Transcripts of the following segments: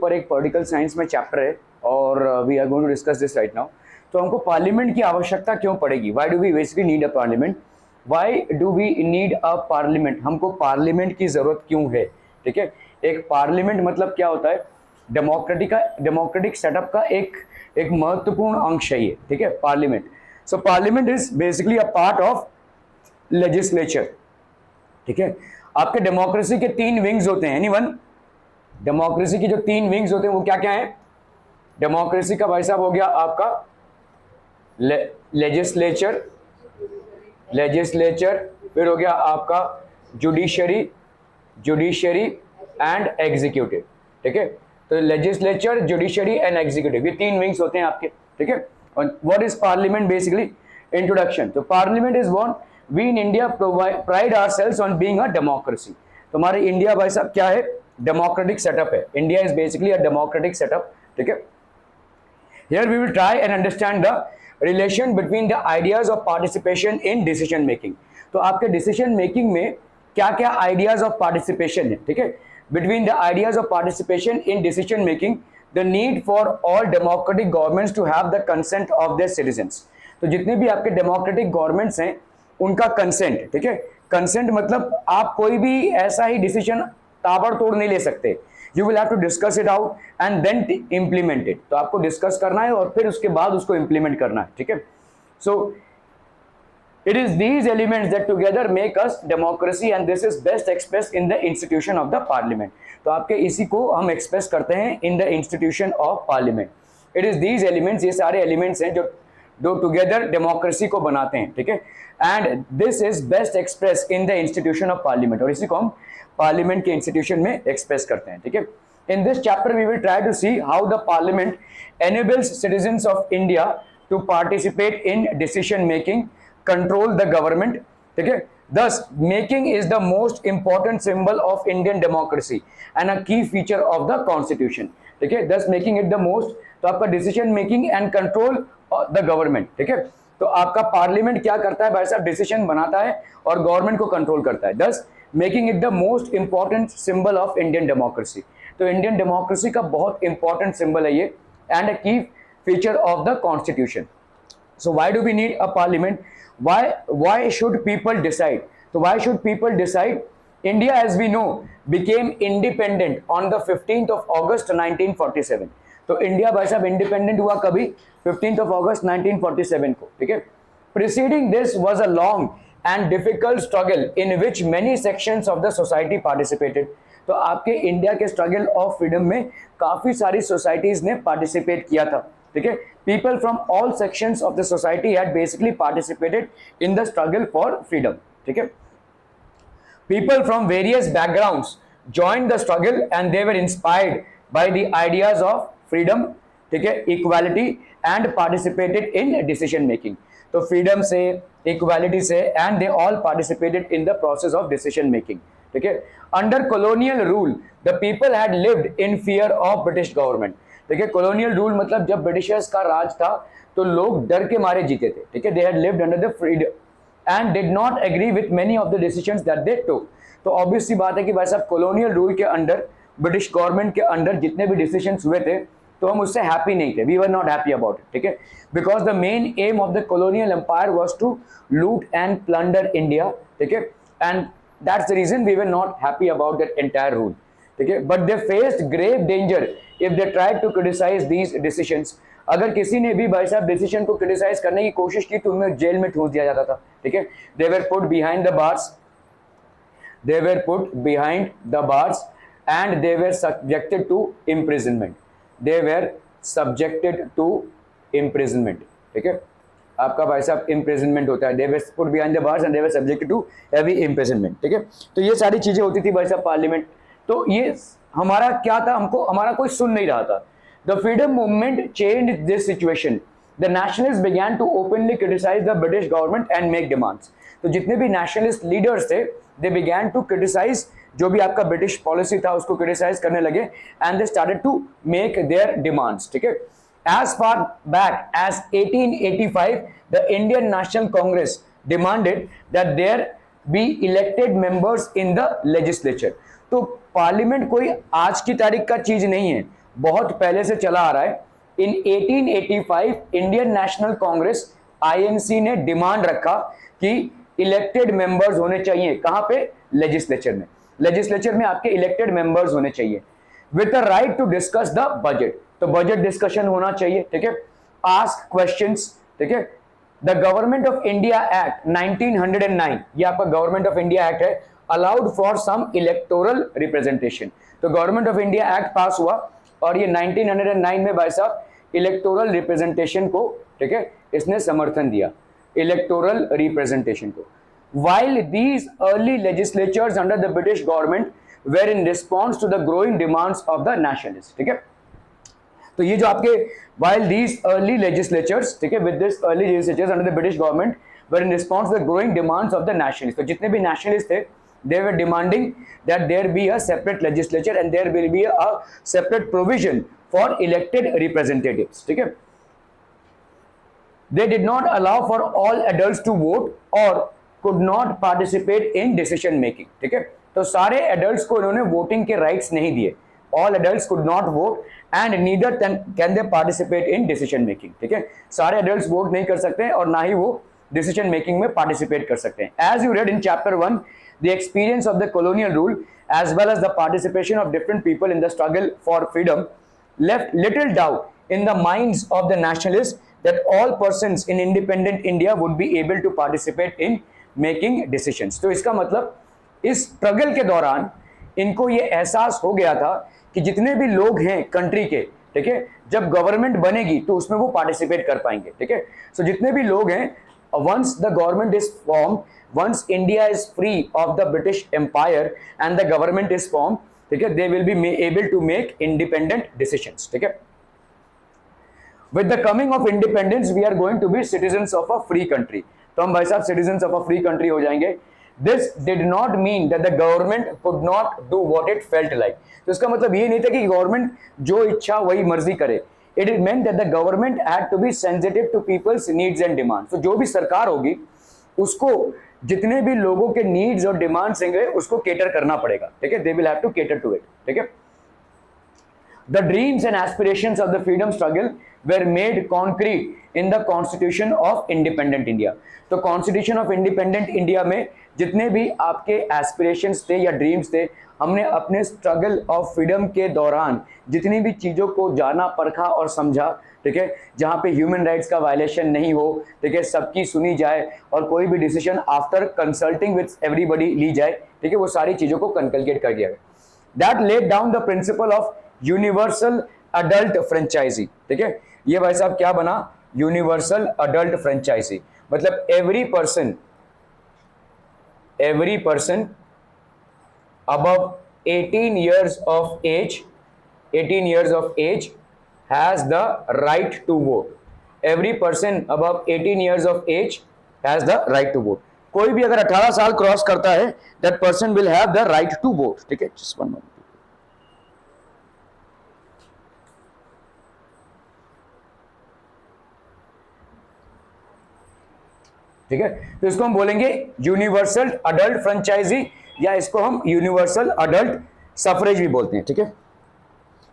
ऊपर एक political science में चैप्टर है और we are going to discuss this right now. तो हमको पार्लियामेंट की आवश्यकता क्यों पड़ेगी, why do we basically need a parliament, why do we need a parliament, हमको पार्लियामेंट की जरूरत क्यों है। ठीक है, एक पार्लियामेंट मतलब क्या होता है, डेमोक्रेटिक सेटअप का एक महत्वपूर्ण अंश है ये। ठीक है, parliament. So parliament is basically a part of legislature. ठीक है, आपके डेमोक्रेसी के 3 विंग्स होते हैं। एनीवन, डेमोक्रेसी की जो 3 विंग्स होते हैं वो क्या क्या है। डेमोक्रेसी का भाई साहब हो गया आपका लेजिस्लेचर, फिर हो गया आपका जुडिशरी एंड एग्जीक्यूटिव। ठीक है, तो लेजिस्लेचर, जुडिशरी एंड एग्जीक्यूटिव, ये 3 विंग्स होते हैं आपके। ठीक है, और what is parliament basically, introduction. तो parliament is one, we in India pride ourselves on being a democracy. तो हमारे इंडिया भाई साहब क्या है, डेमोक्रेटिक सेटअप है। India is basically a democratic setup. ठीक है, here we will try and understand the relation between the ideas of participation in decision making। तो आपके decision making में क्या क्या ideas of participation है। ठीक है, between the ideas of participation in decision making, the need for all democratic governments to have the consent of their citizens। तो जितने भी आपके democratic governments हैं उनका consent। ठीक है, consent मतलब आप कोई भी ऐसा ही decision ताबड़तोड़ नहीं ले सकते। You will have to discuss it out and then implement it। तो आपको डिस्कस करना है और फिर उसके बाद उसको इंप्लीमेंट करना है। ठीक है, सो it is these elements that together make us democracy and this is best expressed in the institution of the parliament। तो आपके इसी को हम एक्सप्रेस करते हैं in the institution of parliament। It is these elements, ये सारे एलिमेंट्स हैं जो टुगेदर डेमोक्रेसी को बनाते हैं। ठीक है, and this is best express in the institution of parliament, और इसी को हम पार्लियामेंट के इंस्टीट्यूशन में एक्सप्रेस करते हैं। ठीक है, in this chapter we will try to see how the parliament enables citizens of India to participate in decision making, control the government। ठीक है, thus making is the most important symbol of Indian democracy and a key feature of the constitution। ठीक है, thus making it the most, तो आपका decision making and control the government. ठीक है, तो आपका पार्लियामेंट क्या करता है भाई साहब, डिसीजन बनाता है और गवर्नमेंट को कंट्रोल करता है, thus making it the most important symbol of Indian democracy. तो इंडियन डेमोक्रेसी का बहुत इंपॉर्टेंट सिंबल है ये and a key feature of the constitution. So why do we need a parliament, why should people decide, तो why should people decide. India as we know became independent on the 15th of August 1947। तो India भाई साहब independent हुआ कभी, 15th of August 1947 को। ठीक है, preceding this was a long and difficult struggle in which many sections of the society participated. तो आपके इंडिया के स्ट्रगल ऑफ फ्रीडम में काफी सारी सोसाइटीज ने पार्टिसिपेट किया था। ठीक है, people from all sections of the society had basically participated in the struggle for freedom. ठीक है, people from various backgrounds joined the struggle and they were inspired by the ideas of freedom, ठीक है, equality and participated in decision making। तो freedom से, equality से and they all participated in the process of decision making। ठीक है, under colonial rule the people had lived in fear of British government। ठीक है, colonial rule मतलब जब Britishers का राज था तो लोग डर के मारे जीते थे। ठीक है, they had lived under the freedom and did not agree with many of the decisions that they took। तो ऑब्वियस सी बात है कि भाई साहब कॉलोनियल रूल के अंडर, ब्रिटिश गवर्नमेंट के अंडर जितने भी डिसीजंस हुए थे तो हम उससे हैप्पी नहीं थे, we were not happy about it. ठीक है, because the main aim of the colonial empire was to loot and plunder India. ठीक है, and that's the reason we were not happy about that entire rule. ठीक है, but they faced grave danger if they tried to criticise these decisions. अगर किसी ने भी भाई साहब डिसीजन को क्रिटिसाइज करने की कोशिश की तो उन्हें जेल में ठूंस दिया जाता था। ठीक है, they were put behind the bars, they were put behind the bars and they were subjected to imprisonment, they were subjected to imprisonment। ठीक है, आपका भाई साहब imprisonment होता है, they were put behind the bars and they were subjected to heavy imprisonment। ठीक है, तो ये सारी चीजें होती थी भाई साहब पार्लियामेंट। तो ये हमारा क्या था, हमको हमारा कोई सुन नहीं रहा था। The freedom movement changed this situation। The nationalists began to openly criticize the British government and make demands। तो जितने भी नेशनलिस्ट लीडर्स थे दे बिगैन टू क्रिटिसाइज, जो भी आपका ब्रिटिश पॉलिसी था उसको क्रिटिसाइज करने लगे and they started to make their demands. ठीक है, as far back as 1885 the Indian National Congress demanded that there be elected members in the legislature. तो पार्लियामेंट कोई आज की तारीख का चीज नहीं है, बहुत पहले से चला आ रहा है। इन 1885 इंडियन नेशनल कांग्रेस आईएनसी ने डिमांड रखा कि इलेक्टेड मेंबर्स होने चाहिए, कहां पे? लेजिस्लेचर में। लेजिस्लेचर में आपके इलेक्टेड मेंबर्स होने चाहिए with the right to discuss the budget. तो बजट डिस्कशन होना चाहिए, ठीक है। आस्क क्वेश्चंस, ठीक है। The Government of India Act 1909, ये आपका गवर्नमेंट ऑफ इंडिया एक्ट है, allowed for some electoral representation. तो Government of India Act pass हुआ और ये 1909 में भाई साहब इलेक्टोरल रिप्रेजेंटेशन को, ठीक है, इसने समर्थन दिया, इलेक्टोरल रिप्रेजेंटेशन को। While these early legislatures under the British government were in response to the growing demands of the nationalists, ठीक है। तो ये जो आपके while these early legislatures, ठीक है, with this early legislatures under the British government were in response to the growing demands of the nationalists, तो जितने भी nationalists थे they were demanding that there be a separate legislature and there will be a separate provision for elected representatives, ठीक है। They did not allow for all adults to vote or could not participate in decision making, ठीक है। तो सारे adults को इन्होंने voting के rights नहीं दिए। All adults could not vote and neither can they participate in decision making, ठीक है। सारे एडल्ट्स वोट नहीं कर सकते और ना ही वो डिसीजन मेकिंग में पार्टिसिपेट कर सकते हैं। As you read in chapter 1, the experience of the colonial rule as well as the participation of different people in the struggle for freedom left little doubt in the minds of the nationalists that all persons in independent India would be able to participate in making decisions। तो इसका मतलब इस struggle के दौरान इनको ये एहसास हो गया था कि जितने भी लोग हैं कंट्री के, ठीक है, जब गवर्नमेंट बनेगी तो उसमें वो पार्टिसिपेट कर पाएंगे, ठीक है। सो जितने भी लोग हैं, once the government is formed, once India is free of the British Empire and the government is formed, ठीक है, they will be able to make independent decisions, ठीक है। With the coming of independence, we are going to be citizens of a free country। तो हम भाई साहब citizens of a free country हो जाएंगे। This did not mean that the government could not do what it felt like। तो इसका मतलब ये नहीं था कि गवर्नमेंट जो इच्छा वही मर्जी करे। It meant that the government had to be sensitive to people's needs and demands। तो जो भी सरकार होगी उसको जितने भी लोगों के नीड्स और डिमांड्स होंगे उसको केटर करना पड़ेगा, ठीक है। They will have to cater to it, ठीक है। The dreams and aspirations of the freedom struggle were made concrete in the Constitution of Independent India। तो Constitution of Independent India में जितने भी आपके एस्पिरेशंस थे या ड्रीम्स थे, हमने अपने स्ट्रगल ऑफ फ्रीडम के दौरान जितनी भी चीज़ों को जाना, परखा और समझा, ठीक है, जहाँ पे ह्यूमन राइट्स का वायलेशन नहीं हो, ठीक है, सबकी सुनी जाए और कोई भी decision after consulting with everybody ली जाए, ठीक है, वो सारी चीज़ों को कनकलकेट कर दिया गया। That laid down the principle of universal adult franchise, ठीक है। ये भाई साहब क्या बना? Universal adult franchise. मतलब every person above 18 years of age has the right to vote। every person above 18 years of age has the right to vote। कोई भी अगर 18 साल क्रॉस करता है that person will have the right to vote, ठीक है। just one moment। ठीक है, तो इसको हम बोलेंगे यूनिवर्सल अडल्ट फ्रेंचाइजी या इसको हम यूनिवर्सल अडल्ट सफरेज भी बोलते हैं, ठीक है।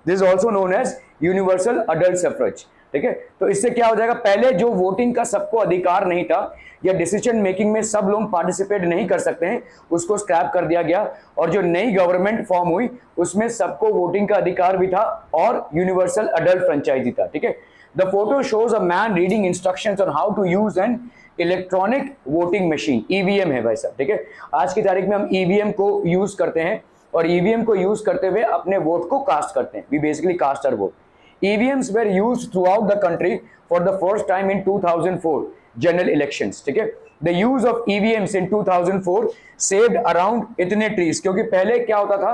This is also known as universal adult suffrage, ठीक है। तो इससे क्या हो जाएगा? पहले जो वोटिंग का सबको अधिकार नहीं था या डिसीजन मेकिंग में सब लोग पार्टिसिपेट नहीं कर सकते हैं, उसको स्क्रैप कर दिया गया और जो नई गवर्नमेंट फॉर्म हुई उसमें सबको वोटिंग का अधिकार भी था और यूनिवर्सल अडल्ट फ्रेंचाइजी था, ठीक है। The photo shows a man reading instructions on how to use an electronic voting machine, EVM है भाई साहब, ठीक है। आज की तारीख में हम ईवीएम को यूज करते हैं और ईवीएम को यूज करते हुए अपने वोट को कास्ट करते हैं। We basically cast our vote. EVMs were used throughout the country for the first time in 2004 general elections, ठीक है। The use of EVMs in 2004 saved around इतने trees, क्योंकि पहले क्या होता था,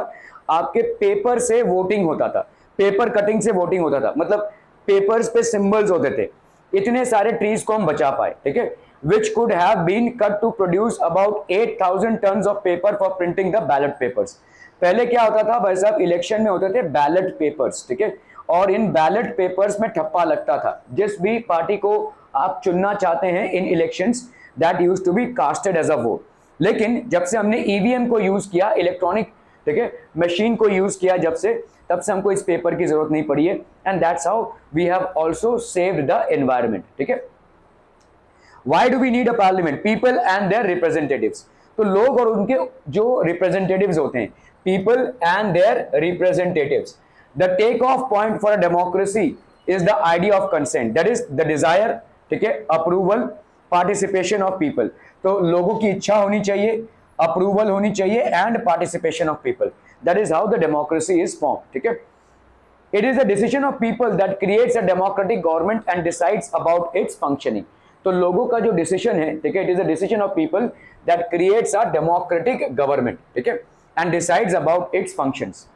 आपके पेपर से वोटिंग होता था, पेपर कटिंग से वोटिंग होता था, मतलब पेपर्स पे सिंबल्स होते थे। इतने सारे ट्रीज को हम बचा पाए, ठीक है। Which could have been cut to produce about 8,000 tons of paper for printing the ballot papers। पहले क्या होता था भाई साहब, इलेक्शन में होते थे बैलेट पेपर्स, ठीक है, और इन बैलेट पेपर्स में ठप्पा लगता था। जिस भी पार्टी को आप चुनना चाहते हैं in elections, that used to be casted as a vote. लेकिन जब से हमने ईवीएम को यूज किया, इलेक्ट्रॉनिक ठीक है, मशीन को यूज किया जब से, तब से हमको इस पेपर की जरूरत नहीं पड़ी है, and that's how we have also saved the environment. ठीक है, why do we need a parliament? People and their representatives, तो लोग और उनके जो रिप्रेजेंटेटिव्स होते हैं, people and their representatives. The take off point for a democracy is the idea of consent, that is the desire, ठीक है, approval, participation of people. तो लोगों की इच्छा होनी चाहिए, अप्रूवल होनी चाहिए, and participation of people, that is how the democracy is form. ठीक है, it is the decision of people that creates a democratic government and decides about its functioning. तो लोगों का जो डिसीजन है, ठीक है, it is a decision of people that creates a democratic government, ठीक है, and decides about it's functions.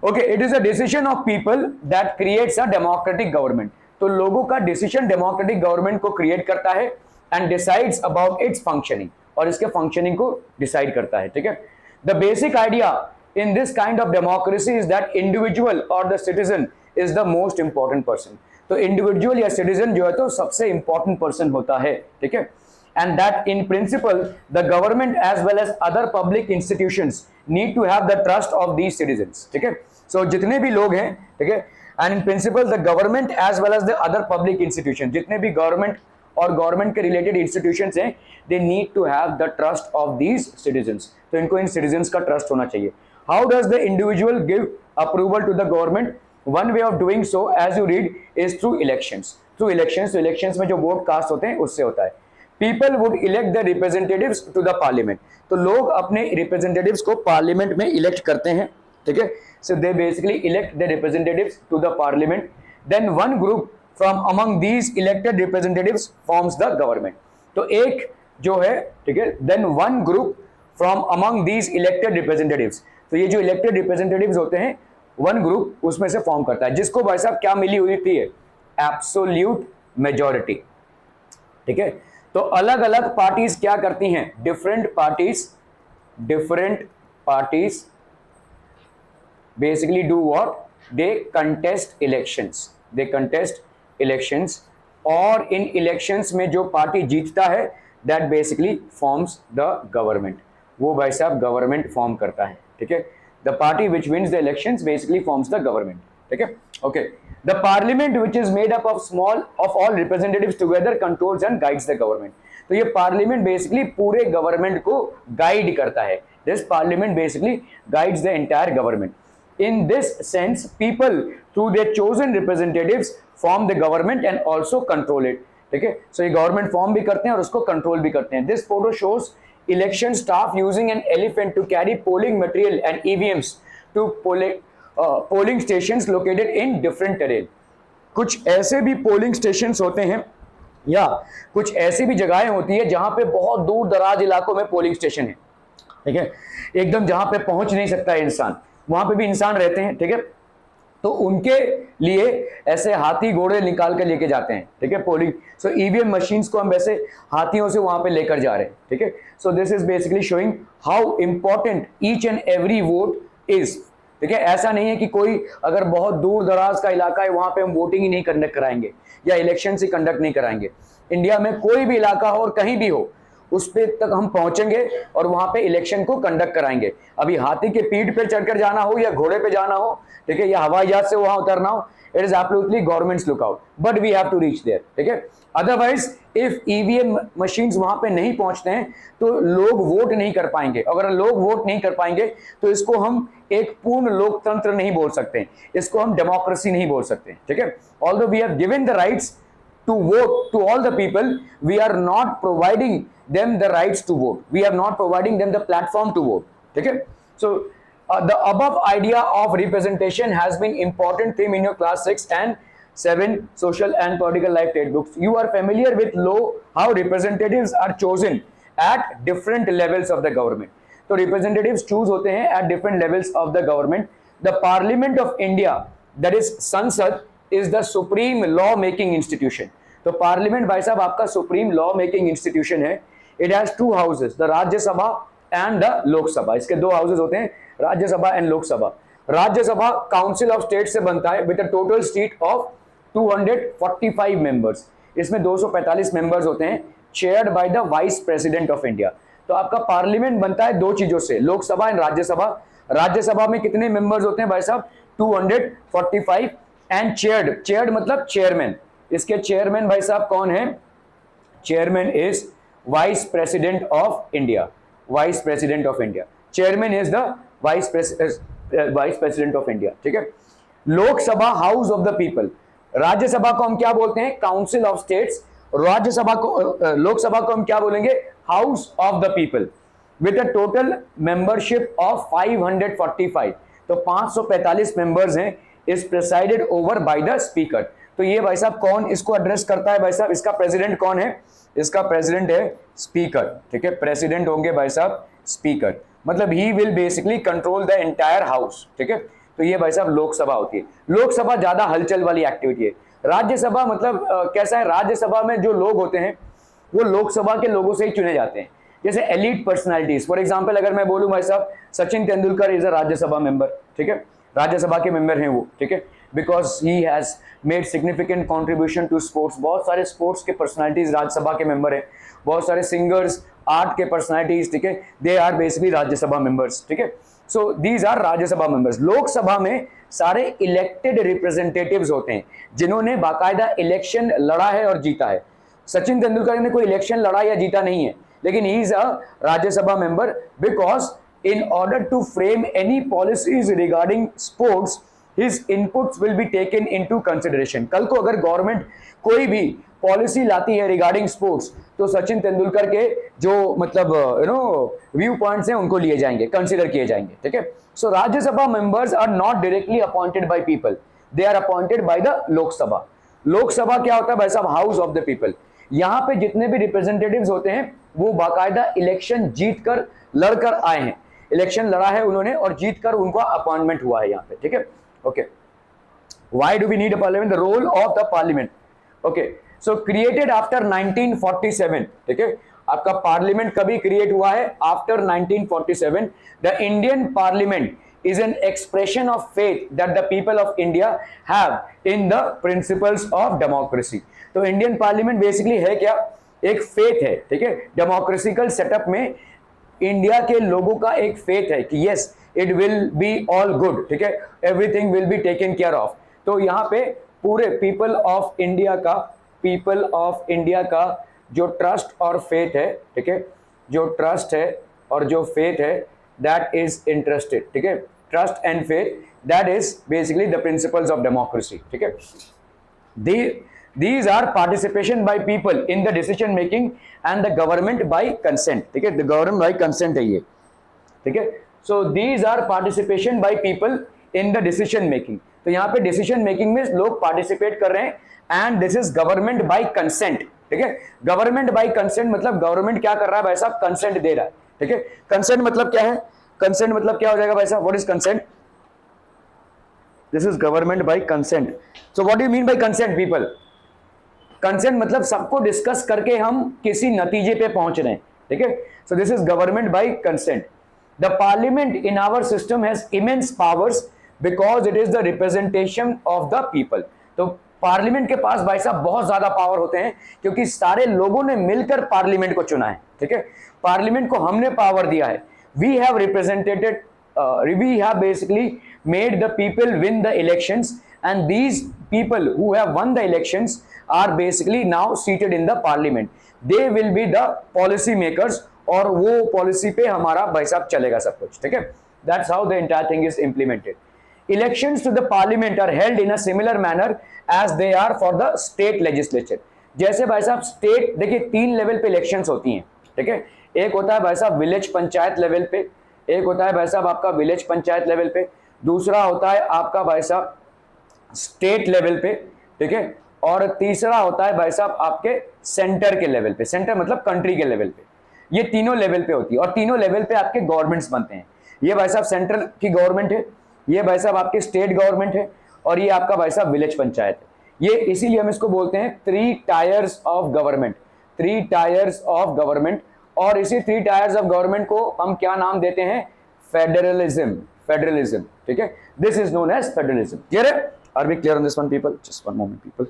Okay, it is a decision of people that creates a democratic government. तो लोगों का डिसीजन डेमोक्रेटिक गवर्नमेंट को create करता है and decides about its functioning, और इसके फंक्शनिंग को डिसाइड करता है। ठीक है, the basic idea in this kind of democracy is that individual और the citizen is the most important person. तो इंडिविजुअल या सिटीजन जो है तो सबसे इंपॉर्टेंट पर्सन होता है। ठीक है, and that in principle the government as well as other public institutions need to have the trust of these citizens। ठीक है, so जितने भी लोग हैं, ठीक है, and in principle the government as well as the other public institutions, जितने भी गवर्नमेंट और गवर्नमेंट के रिलेटेड इंस्टीट्यूशंस हैं, they need to have the trust of these citizens। तो इनको इन citizens का ट्रस्ट होना चाहिए। how does the individual give approval to the government? one way of doing so as you read is through elections। through elections, तो elections में जो vote cast होते हैं उससे होता है। People would elect the representatives to the parliament, तो लोग अपने रिप्रेजेंटेटिव्स को पार्लियामेंट में इलेक्ट करते हैं। ठीक है, so they basically elect the representatives to the parliament, then one group from among these elected representatives forms the government. तो एक जो है, ठीक है, then one group from among these elected representatives, तो ये जो इलेक्टेड रिप्रेजेंटेटिव्स होते हैं, वन ग्रुप उसमें से फॉर्म करता है, जिसको भाई साहब क्या मिली हुई थी? Absolute majority. ठीक है, तो अलग अलग पार्टीज क्या करती हैं? Different parties basically do what? They contest elections, और इन इलेक्शंस में जो पार्टी जीतता है that basically forms the government, वो भाई साहब गवर्नमेंट फॉर्म करता है। ठीक है, the party which wins the elections basically forms the government. ठीक है, okay, the parliament which is made up of all representatives together controls and guides the government. तो ये पार्लियामेंट बेसिकली पूरे गवर्नमेंट को गाइड करता है। This parliament basically guides the entire government. In this sense people through their chosen representatives form the government and also control it. ठीक है, सो ये government form भी करते हैं और उसको कंट्रोल भी करते हैं। This photo shows election staff using an elephant to carry polling material and EVMs to polling stations located in different terrain. कुछ ऐसे भी पोलिंग स्टेशंस होते हैं या कुछ ऐसी भी जगहें होती है जहां पे बहुत दूर दराज इलाकों में पोलिंग स्टेशन है। ठीक है, एकदम जहां पे पहुंच नहीं सकता है इंसान, वहां पे भी इंसान रहते हैं। ठीक है, तो उनके लिए ऐसे हाथी घोड़े निकाल के लेके जाते हैं। ठीक है, पोलिंग, सो ईवीएम मशीन्स को हम वैसे हाथियों से वहां पे लेकर जा रहे हैं। ठीक है, so this is basically showing how important each and every vote is. ठीक है, ऐसा नहीं है कि कोई अगर बहुत दूर दराज का इलाका है वहां पे हम वोटिंग ही नहीं कंडक्ट कराएंगे या इलेक्शन ही कंडक्ट नहीं कराएंगे। इंडिया में कोई भी इलाका हो और कहीं भी हो, उस पे तक हम पहुंचेंगे और वहां पे इलेक्शन को कंडक्ट कराएंगे। अभी हाथी के पीठ पे चढ़कर जाना हो या घोड़े पे जाना हो, ठीक है, या हवाई जहाज से वहां उतरना हो, it is absolutely government's lookout, but we have to reach there. ठीक है, अदरवाइज इफ ईवीएम मशीन्स वहां पे नहीं पहुंचते हैं तो लोग वोट नहीं कर पाएंगे। अगर लोग वोट नहीं कर पाएंगे तो इसको हम एक पूर्ण लोकतंत्र नहीं बोल सकते, इसको हम डेमोक्रेसी नहीं बोल सकते। ठीक है, although we have given the rights to vote to all the people, we are not providing them the rights to vote, we are not providing them the platform to vote. Okay, so the above idea of representation has been important theme in your class 6 and 7 social and political life textbooks. You are familiar with how representatives are chosen at different levels of the government. So representatives choose होते हैं at different levels of the government. The Parliament of India, that is Sansad, is the supreme law making institution. तो parliament भाई साहब आपका supreme law making institution है। It has to houses, the Rajya Sabha and the Lok Sabha. इसके दो houses होते हैं, Rajya Sabha and Lok Sabha. Rajya Sabha council of state से बनता है with a total seat of 245 members. इसमें 245 मेंबर्स होते हैं, chaired by the vice president of India. तो आपका पार्लियामेंट बनता है दो चीजों से, लोकसभा एंड राज्यसभा। राज्यसभा में कितने मेंबर्स होते हैं भाई साहब? 245। एंड चेयर्ड मतलब चेयरमैन। इसके चेयरमैन भाई साहब कौन है? Chairman is vice president of India. Vice president of India, chairman is the vice president of India. ठीक है। Lok Sabha house of the people. Rajya Sabha को हम क्या बोलते हैं? Council of states. राज्यसभा को लोकसभा को हम क्या बोलेंगे? House of the people. With a total membership of 545। तो 545 मेंबर्स हैं, is presided over by the speaker. तो ये भाई साहब कौन इसको एड्रेस करता है भाई साहब? इसका प्रेसिडेंट कौन है? इसका प्रेसिडेंट है स्पीकर। ठीक है, प्रेसिडेंट होंगे भाई साहब स्पीकर, मतलब he will basically control the entire house. ठीक है, तो ये भाई साहब लोकसभा होती है। लोकसभा ज्यादा हलचल वाली एक्टिविटी है। राज्यसभा मतलब कैसा है? राज्यसभा में जो लोग होते हैं वो लोकसभा के लोगों से ही चुने जाते हैं। जैसे एलीट पर्सनालिटीज, फॉर एग्जांपल अगर मैं बोलूं भाई साहब Sachin Tendulkar is a Rajya Sabha member. ठीक है, राज्यसभा के मेंबर हैं वो। ठीक है, because he has made significant contribution to sports. बहुत सारे स्पोर्ट्स के पर्सनालिटीज राज्यसभा के मेंबर हैं। बहुत सारे सिंगर्स, आर्ट के पर्सनालिटीज, ठीक है, they are basically Rajya Sabha members. ठीक है, so these are Rajya Sabha members. Lok Sabha में सारे इलेक्टेड रिप्रेजेंटेटिव्स होते हैं जिन्होंने बाकायदा इलेक्शन लड़ा है और जीता है। सचिन तेंदुलकर ने कोई इलेक्शन लड़ा या जीता नहीं है, लेकिन he is a Rajya Sabha member because in order to frame any policies regarding sports his inputs will be taken into consideration। कल को अगर गवर्नमेंट कोई भी पॉलिसी लाती है रिगार्डिंग स्पोर्ट्स तो सचिन तेंदुलकर के जो मतलब व्यू पॉइंट्स हैं उनको लिए जाएंगे, कंसिडर किए जाएंगे। ठीक है, so Rajya Sabha members are not directly appointed by people, they are appointed by the Lok Sabha. Lok Sabha क्या होता है भाई साहब? House of the people. यहाँ पे जितने भी रिप्रेजेंटेटिव्स होते हैं वो बाकायदा इलेक्शन जीत कर लड़कर आए हैं, इलेक्शन लड़ा है उन्होंने और जीतकर उनका अपॉइंटमेंट हुआ है यहाँ पे। ठीक है, okay. Why do we need a parliament? The role of the parliament. Okay, so created after 1947। ठीक है, आपका पार्लियामेंट कभी क्रिएट हुआ है? After 1947। The Indian parliament is an expression of faith that the people of India have in the principles of democracy। तो Indian parliament basically है क्या? एक फेथ है। ठीक है, डेमोक्रेटिकल सेटअप में इंडिया के लोगों का एक फेथ है कि yes it will be all good. ठीक है, everything will be taken care of. तो यहाँ पे पूरे पीपल ऑफ इंडिया का जो ट्रस्ट और फेथ है, ठीक है, जो ट्रस्ट है और जो फेथ है दैट इज इंटरेस्टेड। ठीक है, trust and faith that is basically the principles of democracy. ठीक है, these are participation by people in the decision making and the government by consent। ठीक है, the government by consent है ये। ठीक है, so these are participation by people in the decision making। तो यहाँ पे decision making में लोग participate कर रहे हैं and this is government by consent। ठीक है, government by consent मतलब government क्या कर रहा है भाई साहब? consent दे रहा है। ठीक है, consent मतलब क्या है? consent मतलब क्या हो जाएगा भाई साहब? what is consent? this is government by consent। so what do you mean by consent people? Consent मतलब सबको डिस्कस करके हम किसी नतीजे पे पहुंच रहे हैं। ठीक है, so this is government by consent. The parliament in our system has immense powers because it is the representation of the people. तो पार्लियामेंट के पास भाई साहब बहुत ज्यादा पावर होते हैं क्योंकि सारे लोगों ने मिलकर पार्लियामेंट को चुना है। ठीक है, पार्लियामेंट को हमने पावर दिया है। We have represented we have basically made the people win the elections and these people who have won the elections are basically now seated in the parliament। they will be the policy makers और वो policy पे हमारा भाई साहब चलेगा सब कुछ। ठीक है, that's how the entire thing is implemented। elections to the parliament are held in a similar manner as they are for the state legislature। जैसे भाई साहब स्टेट देखिए 3 लेवल पे इलेक्शंस होती हैं। ठीक है, एक होता है भाई साहब विलेज पंचायत लेवल पे, एक होता है भाई साहब आपका विलेज पंचायत लेवल पे, दूसरा होता है आपका भाई साहब स्टेट लेवल पे। ठीक है, और तीसरा होता है भाई साहब आपके सेंटर के लेवल पे। सेंटर मतलब कंट्री के लेवल पे। ये तीनों लेवल पे होती है और तीनों लेवल पे आपके गवर्नमेंट्स बनते हैं। ये भाई साहब सेंट्रल की गवर्नमेंट है, ये भाई साहब आपके स्टेट गवर्नमेंट है और ये आपका भाई साहब विलेज पंचायत है। ये इसीलिए हम इसको बोलते हैं 3 tyres of government. 3 tyres of government. और इसी 3 टायर्स ऑफ गवर्नमेंट को हम क्या नाम देते हैं? फेडरलिज्म। फेडरलिज्म। ठीक है, this is known as federalism. Clear है? Are we clear on this one people? Just one moment people.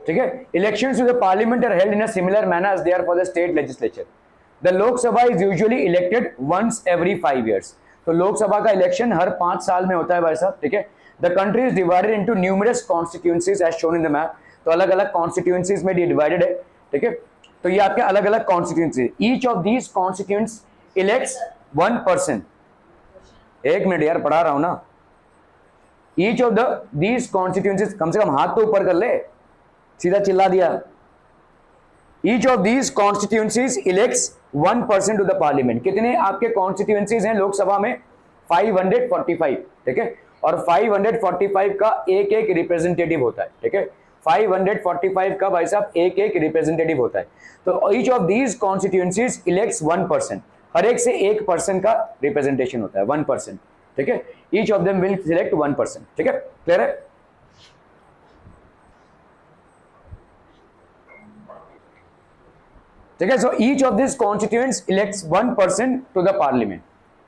ठीक है, elections to the parliament are held in a similar manner as they are for the state legislature. The Lok Sabha is usually elected once every 5 years। तो लोकसभा का election हर 5 साल में होता है भाई साहब। ठीक है, the country is divided into numerous constituencies as shown in the map. तो अलग अलग कॉन्स्टिट्यूएंसीज में डिवाइडेड है। ठीक है, तो ये आपके अलग अलग constituency, each of these constituents elects 1 person। एक मिनट यार, पढ़ा रहा हूं ना। ईच ऑफ दीज कॉन्स्टिट्यूएंसीज, कम से कम हाथ तो ऊपर कर ले, सीधा चिल्ला दिया। Each of these constituencies elects 1 person to the parliament. कितने आपके कॉन्स्टिट्यूएंसीज हैं लोकसभा में? 545। ठीक है, और 545 का एक एक रिप्रेजेंटेटिव होता है। ठीक है, 545 का भाई साहब एक एक रिप्रेजेंटेटिव होता है। तो each of these constituencies elects 1 person। हर एक से 1 person का रिप्रेजेंटेशन होता है, 1 person। ठीक है, each of them will select 1 person। ठीक है, क्लियर है? ठीक है, so each of this constituents elects 1 person to the parliament.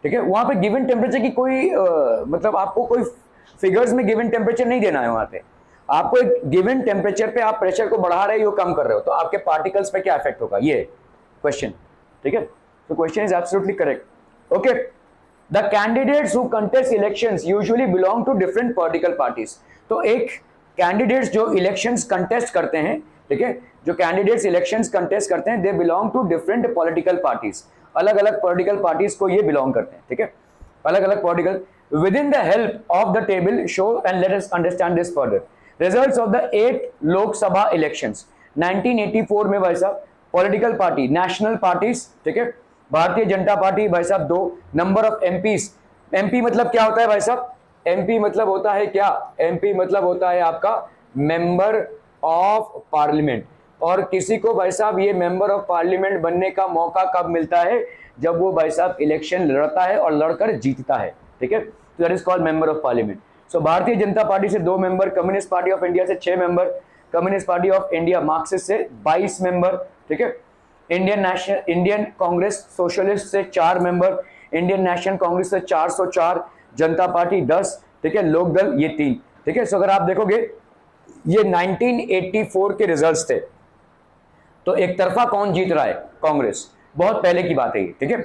ठीक है, वहां पे गिवन टेम्परेचर की कोई मतलब आपको कोई फिगर्स में गिवन टेम्परेचर नहीं देना है। वहां पे आपको एक गिवन टेम्परेचर पे आप प्रेशर को बढ़ा रहे हो, कम कर रहे हो, तो आपके पार्टिकल्स पे क्या इफेक्ट होगा, ये क्वेश्चन। ठीक है, तो question is absolutely correct. Okay, the candidates who contest elections usually belong to different political parties. तो एक कैंडिडेट्स जो इलेक्शंस कंटेस्ट करते हैं, ठीक है, जो कैंडिडेट्स इलेक्शंस कंटेस्ट करते हैं, they belong to different political parties. अलग अलग पॉलिटिकल पार्टीज को ये बिलोंग करते हैं। ठीक है, अलग अलग political. With in the help of the table show and let us understand this further. Results of the 8 Lok Sabha elections 1984 में भाई साहब पॉलिटिकल पार्टी, नेशनल पार्टीज, ठीक है, भारतीय जनता पार्टी भाई साहब 2। नंबर ऑफ एमपीज, एमपी मतलब क्या होता है भाई साहब? एमपी मतलब होता है क्या? एमपी मतलब होता है आपका मेंबर ऑफ पार्लियामेंट। और किसी को भाई साहब ये मेंबर ऑफ पार्लियामेंट बनने का मौका कब मिलता है? जब वो भाई साहब इलेक्शन लड़ता है और लड़कर जीतता है। ठीक है, तो that is called member of parliament. So Bharatiya Janata Party से 2 member, Communist Party of India से 6 member, Communist Party of India Marxist से 22 मेंबर। ठीक है, इंडियन कांग्रेस सोशलिस्ट से 4 मेंबर, इंडियन नेशनल कांग्रेस से 404, जनता पार्टी 10। ठीक है, लोकदल ये 3। ठीक है, सो अगर आप देखोगे ये 1984 के रिजल्ट्स थे। तो एक तरफा कौन जीत रहा है? कांग्रेस। बहुत पहले की बात है ये। ठीक है,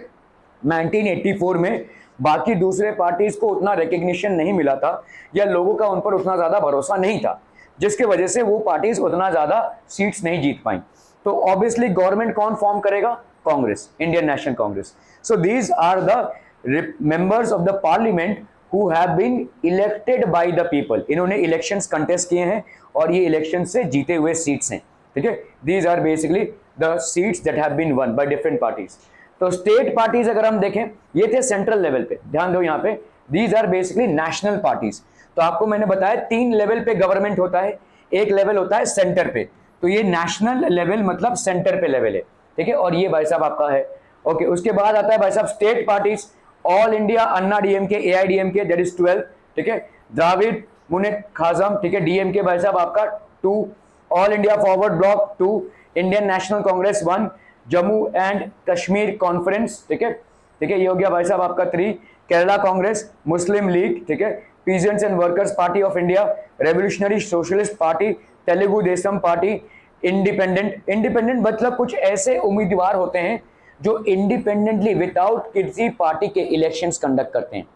1984 में बाकी दूसरे पार्टीज को उतना रिकग्निशन नहीं मिला था, या लोगों का उन पर उतना ज्यादा भरोसा नहीं था, जिसकी वजह से वो पार्टीज उतना ज्यादा सीट्स नहीं जीत पाई। तो ऑब्वियसली गवर्नमेंट कौन फॉर्म करेगा? Congress, Indian National Congress. So these are the members of the parliament who have been elected by the people. इन्होंने इलेक्शंस कंटेस्ट किए हैं और ये इलेक्शन से जीते हुए सीट्स हैं। ठीक है, these are basically the seats that have been won by different parties. तो स्टेट पार्टीज अगर हम देखें, ये थे सेंट्रल लेवल पे, ध्यान दो यहाँ पे, these are basically national parties. तो आपको मैंने बताया 3 लेवल पे गवर्नमेंट होता है, एक लेवल होता है सेंटर पे। तो ये नेशनल लेवल मतलब सेंटर पे लेवल है। ठीक है, और ये भाई साहब आपका है। ओके, उसके बाद आता है भाई साहब state parties, all India Anna DMK, AIADMK that is 12। ठीक है, द्राविड़ मुनेत्र कझागम, ठीक है, डीएमके भाई साहब आपका 2, all India forward block 2, Indian National Congress 1, Jammu and Kashmir conference, ठीक है, ठीक है, ये हो गया भाई साहब आपका 3, केरला कांग्रेस, मुस्लिम लीग, ठीक है, peasants and workers party of India, revolutionary socialist party, Telugu Desam party, independent. Independent मतलब कुछ ऐसे उम्मीदवार होते हैं जो इंडिपेंडेंटली विदाउट किसी पार्टी के इलेक्शंस कंडक्ट करते हैं।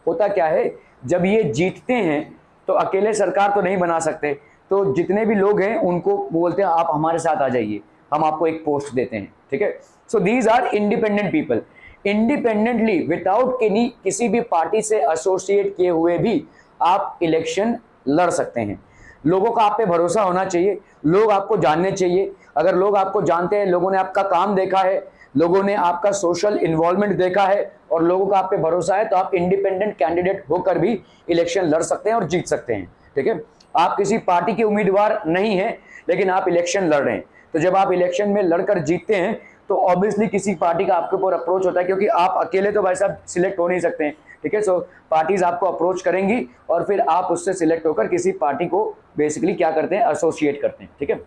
होता क्या है, जब ये जीतते हैं तो अकेले सरकार तो नहीं बना सकते, तो जितने भी लोग हैं उनको बोलते हैं आप हमारे साथ आ जाइए, हम आपको एक पोस्ट देते हैं। ठीक है, so these are independent people. Independently without किसी भी पार्टी से एसोसिएट किए हुए भी आप इलेक्शन लड़ सकते हैं। लोगों का आप पे भरोसा होना चाहिए, लोग आपको जानने चाहिए। अगर लोग आपको जानते हैं, लोगों ने आपका काम देखा है, लोगों ने आपका सोशल इन्वॉल्वमेंट देखा है और लोगों का आप पे भरोसा है, तो आप इंडिपेंडेंट कैंडिडेट होकर भी इलेक्शन लड़ सकते हैं और जीत सकते हैं। ठीक है, आप किसी पार्टी के उम्मीदवार नहीं हैं लेकिन आप इलेक्शन लड़ रहे हैं, तो जब आप इलेक्शन में लड़कर जीतते हैं तो ऑब्वियसली किसी पार्टी का आपके ऊपर अप्रोच होता है, क्योंकि आप अकेले तो भाई साहब सिलेक्ट हो नहीं सकते हैं, ठीक है। सो पार्टीज आपको अप्रोच करेंगी और फिर आप उससे सिलेक्ट होकर किसी पार्टी को बेसिकली क्या करते हैं, एसोसिएट करते हैं, ठीक है।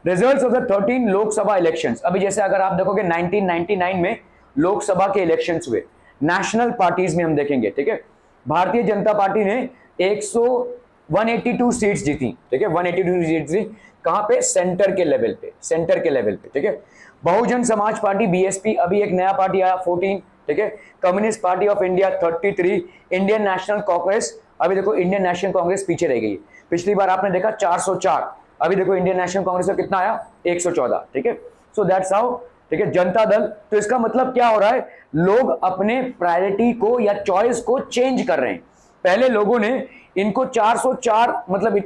Results of the 13 Lok Sabha elections, अभी जैसे अगर आप देखोगे 1999 में लोकसभा के इलेक्शंस हुए, नेशनल पार्टीज में हम देखेंगे, ठीक है। भारतीय जनता पार्टी ने 182 सीट्स जीती, ठीक है, 182 सीट्स जीती, कहां पे, सेंटर के लेवल पे, सेंटर के लेवल पे, ठीक है। बहुजन समाज पार्टी बीएसपी, अभी एक नया पार्टी आया 14, ठीक है। Communist Party of India 33, Indian National Congress, अभी देखो इंडियन नेशनल कांग्रेस पीछे रह गई, पिछली बार आपने देखा 404, अभी देखो इंडियन नेशनल कांग्रेस का कितना आया, 114, ठीक है। सो दैट्स हाउ, ठीक है। जनता दल, तो इसका मतलब क्या हो रहा है, लोग अपने प्रायोरिटी को या चॉइस को चेंज कर रहे हैं। पहले लोगों ने इनको 404 मतलब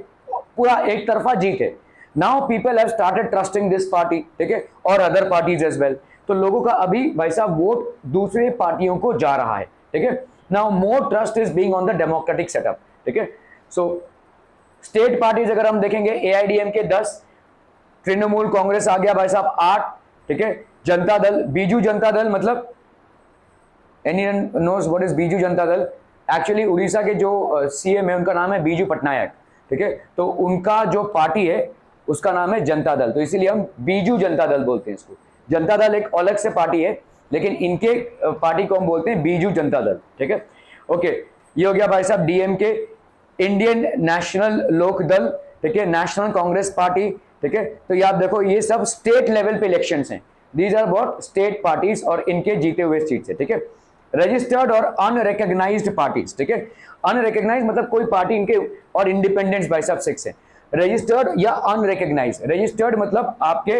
पूरा एक तरफा जीत है। Now people have started trusting this party, ठीक है, और अदर पार्टीज एज वेल। तो लोगों का अभी भाई साहब वोट दूसरे पार्टियों को जा रहा है, ठीक है। Now more trust is being on the democratic setup, ठीक है। सो स्टेट पार्टीज अगर हम देखेंगे, एआईडीएमके 10, तृणमूल कांग्रेस आ गया भाई साहब 8, ठीक है। जनता दल, बीजू जनता दल, मतलब anyone knows what is Biju Janata Dal, actually Orissa के जो सीएम है उनका नाम है बीजू पटनायक, ठीक है। तो उनका जो पार्टी है उसका नाम है जनता दल, तो इसीलिए हम बीजू जनता दल बोलते हैं इसको। जनता दल एक अलग से पार्टी है, लेकिन इनके पार्टी को हम बोलते हैं बीजू जनता दल, ठीक है। ओके, ये हो गया भाई साहब डीएमके, इंडियन नेशनल लोक दल, ठीक है, नेशनल कांग्रेस पार्टी, ठीक है। तो ये आप देखो, ये सब स्टेट लेवल पे इलेक्शंस हैं, these are what state parties, और इनके जीते हुए सीट्स है, ठीक है। रजिस्टर्ड और अनरिकॉग्नाइज्ड पार्टीज, ठीक है। अनरिकॉग्नाइज्ड मतलब कोई पार्टी इनके, और इंडिपेंडेंस भाई साहब 6 है। रजिस्टर्ड या अनरिकॉग्नाइज्ड, रजिस्टर्ड मतलब आपके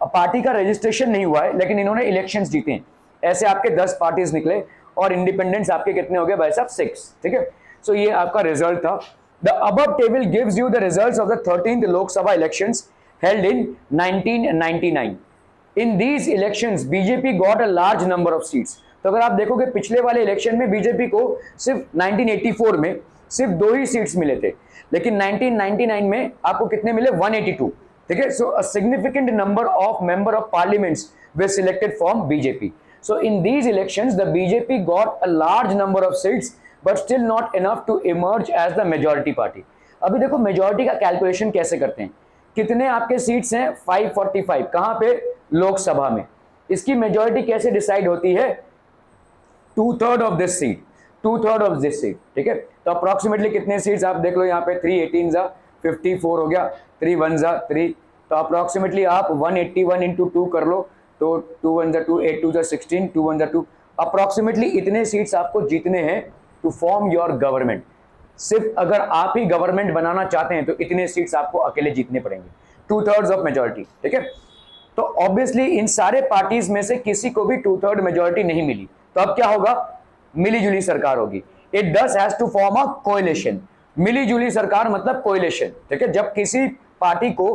पार्टी का रजिस्ट्रेशन नहीं हुआ है लेकिन इन्होंने इलेक्शंस जीते हैं, ऐसे आपके 10 पार्टीज निकले, और इंडिपेंडेंस आपके कितने हो गए भाई साहब 6, ठीक है। सो ये आपका रिजल्ट था। The above table gives you the results of the 13th Lok Sabha elections held in 1999। In these elections BJP got a large number of seats. तो अगर आप देखोगे पिछले वाले इलेक्शन में बीजेपी को सिर्फ 1984 में सिर्फ 2 ही सीट्स मिले थे, लेकिन 1999 में आपको कितने मिले, 182, ठीक है। So a significant number of member of parliaments were selected from BJP. So in these elections, the BJP got a large number of seats, but still not enough to emerge as the majority party. अभी देखो majority का calculation कैसे करते हैं, कितने आपके seats हैं, 545, कहां पे, लोकसभा में। इसकी मेजॉरिटी कैसे डिसाइड होती है, 2/3 of this seat, 2/3 of this seat, ठीक है। तो अप्रोक्सीमेटली कितने सीट्स आप देख लो यहाँ पे, 318 जा 54 हो गया, 3 1 जा 3, तो अप्रोक्सीमेटली आप 181 into 2 कर लो, तो 2 1 जा 2, 8 2 जा 16, 2 1 जा 2, अप्रोक्सीमेटली इतने सीट्स आपको जीतने हैं टू फॉर्म योर गवर्नमेंट। सिर्फ अगर आप ही गवर्नमेंट बनाना चाहते हैं तो इतने सीट्स आपको अकेले जीतने पड़ेंगे, 2/3 ऑफ मेजॉरिटी, ठीक है। तो ऑब्वियसली इन सारे पार्टीज में से किसी को भी 2/3 मेजॉरिटी नहीं मिली, तो अब क्या होगा, मिली जुली सरकार होगी। It does has to form a coalition, मिली जुली सरकार मतलब कोएलिशन, ठीक है। जब किसी पार्टी को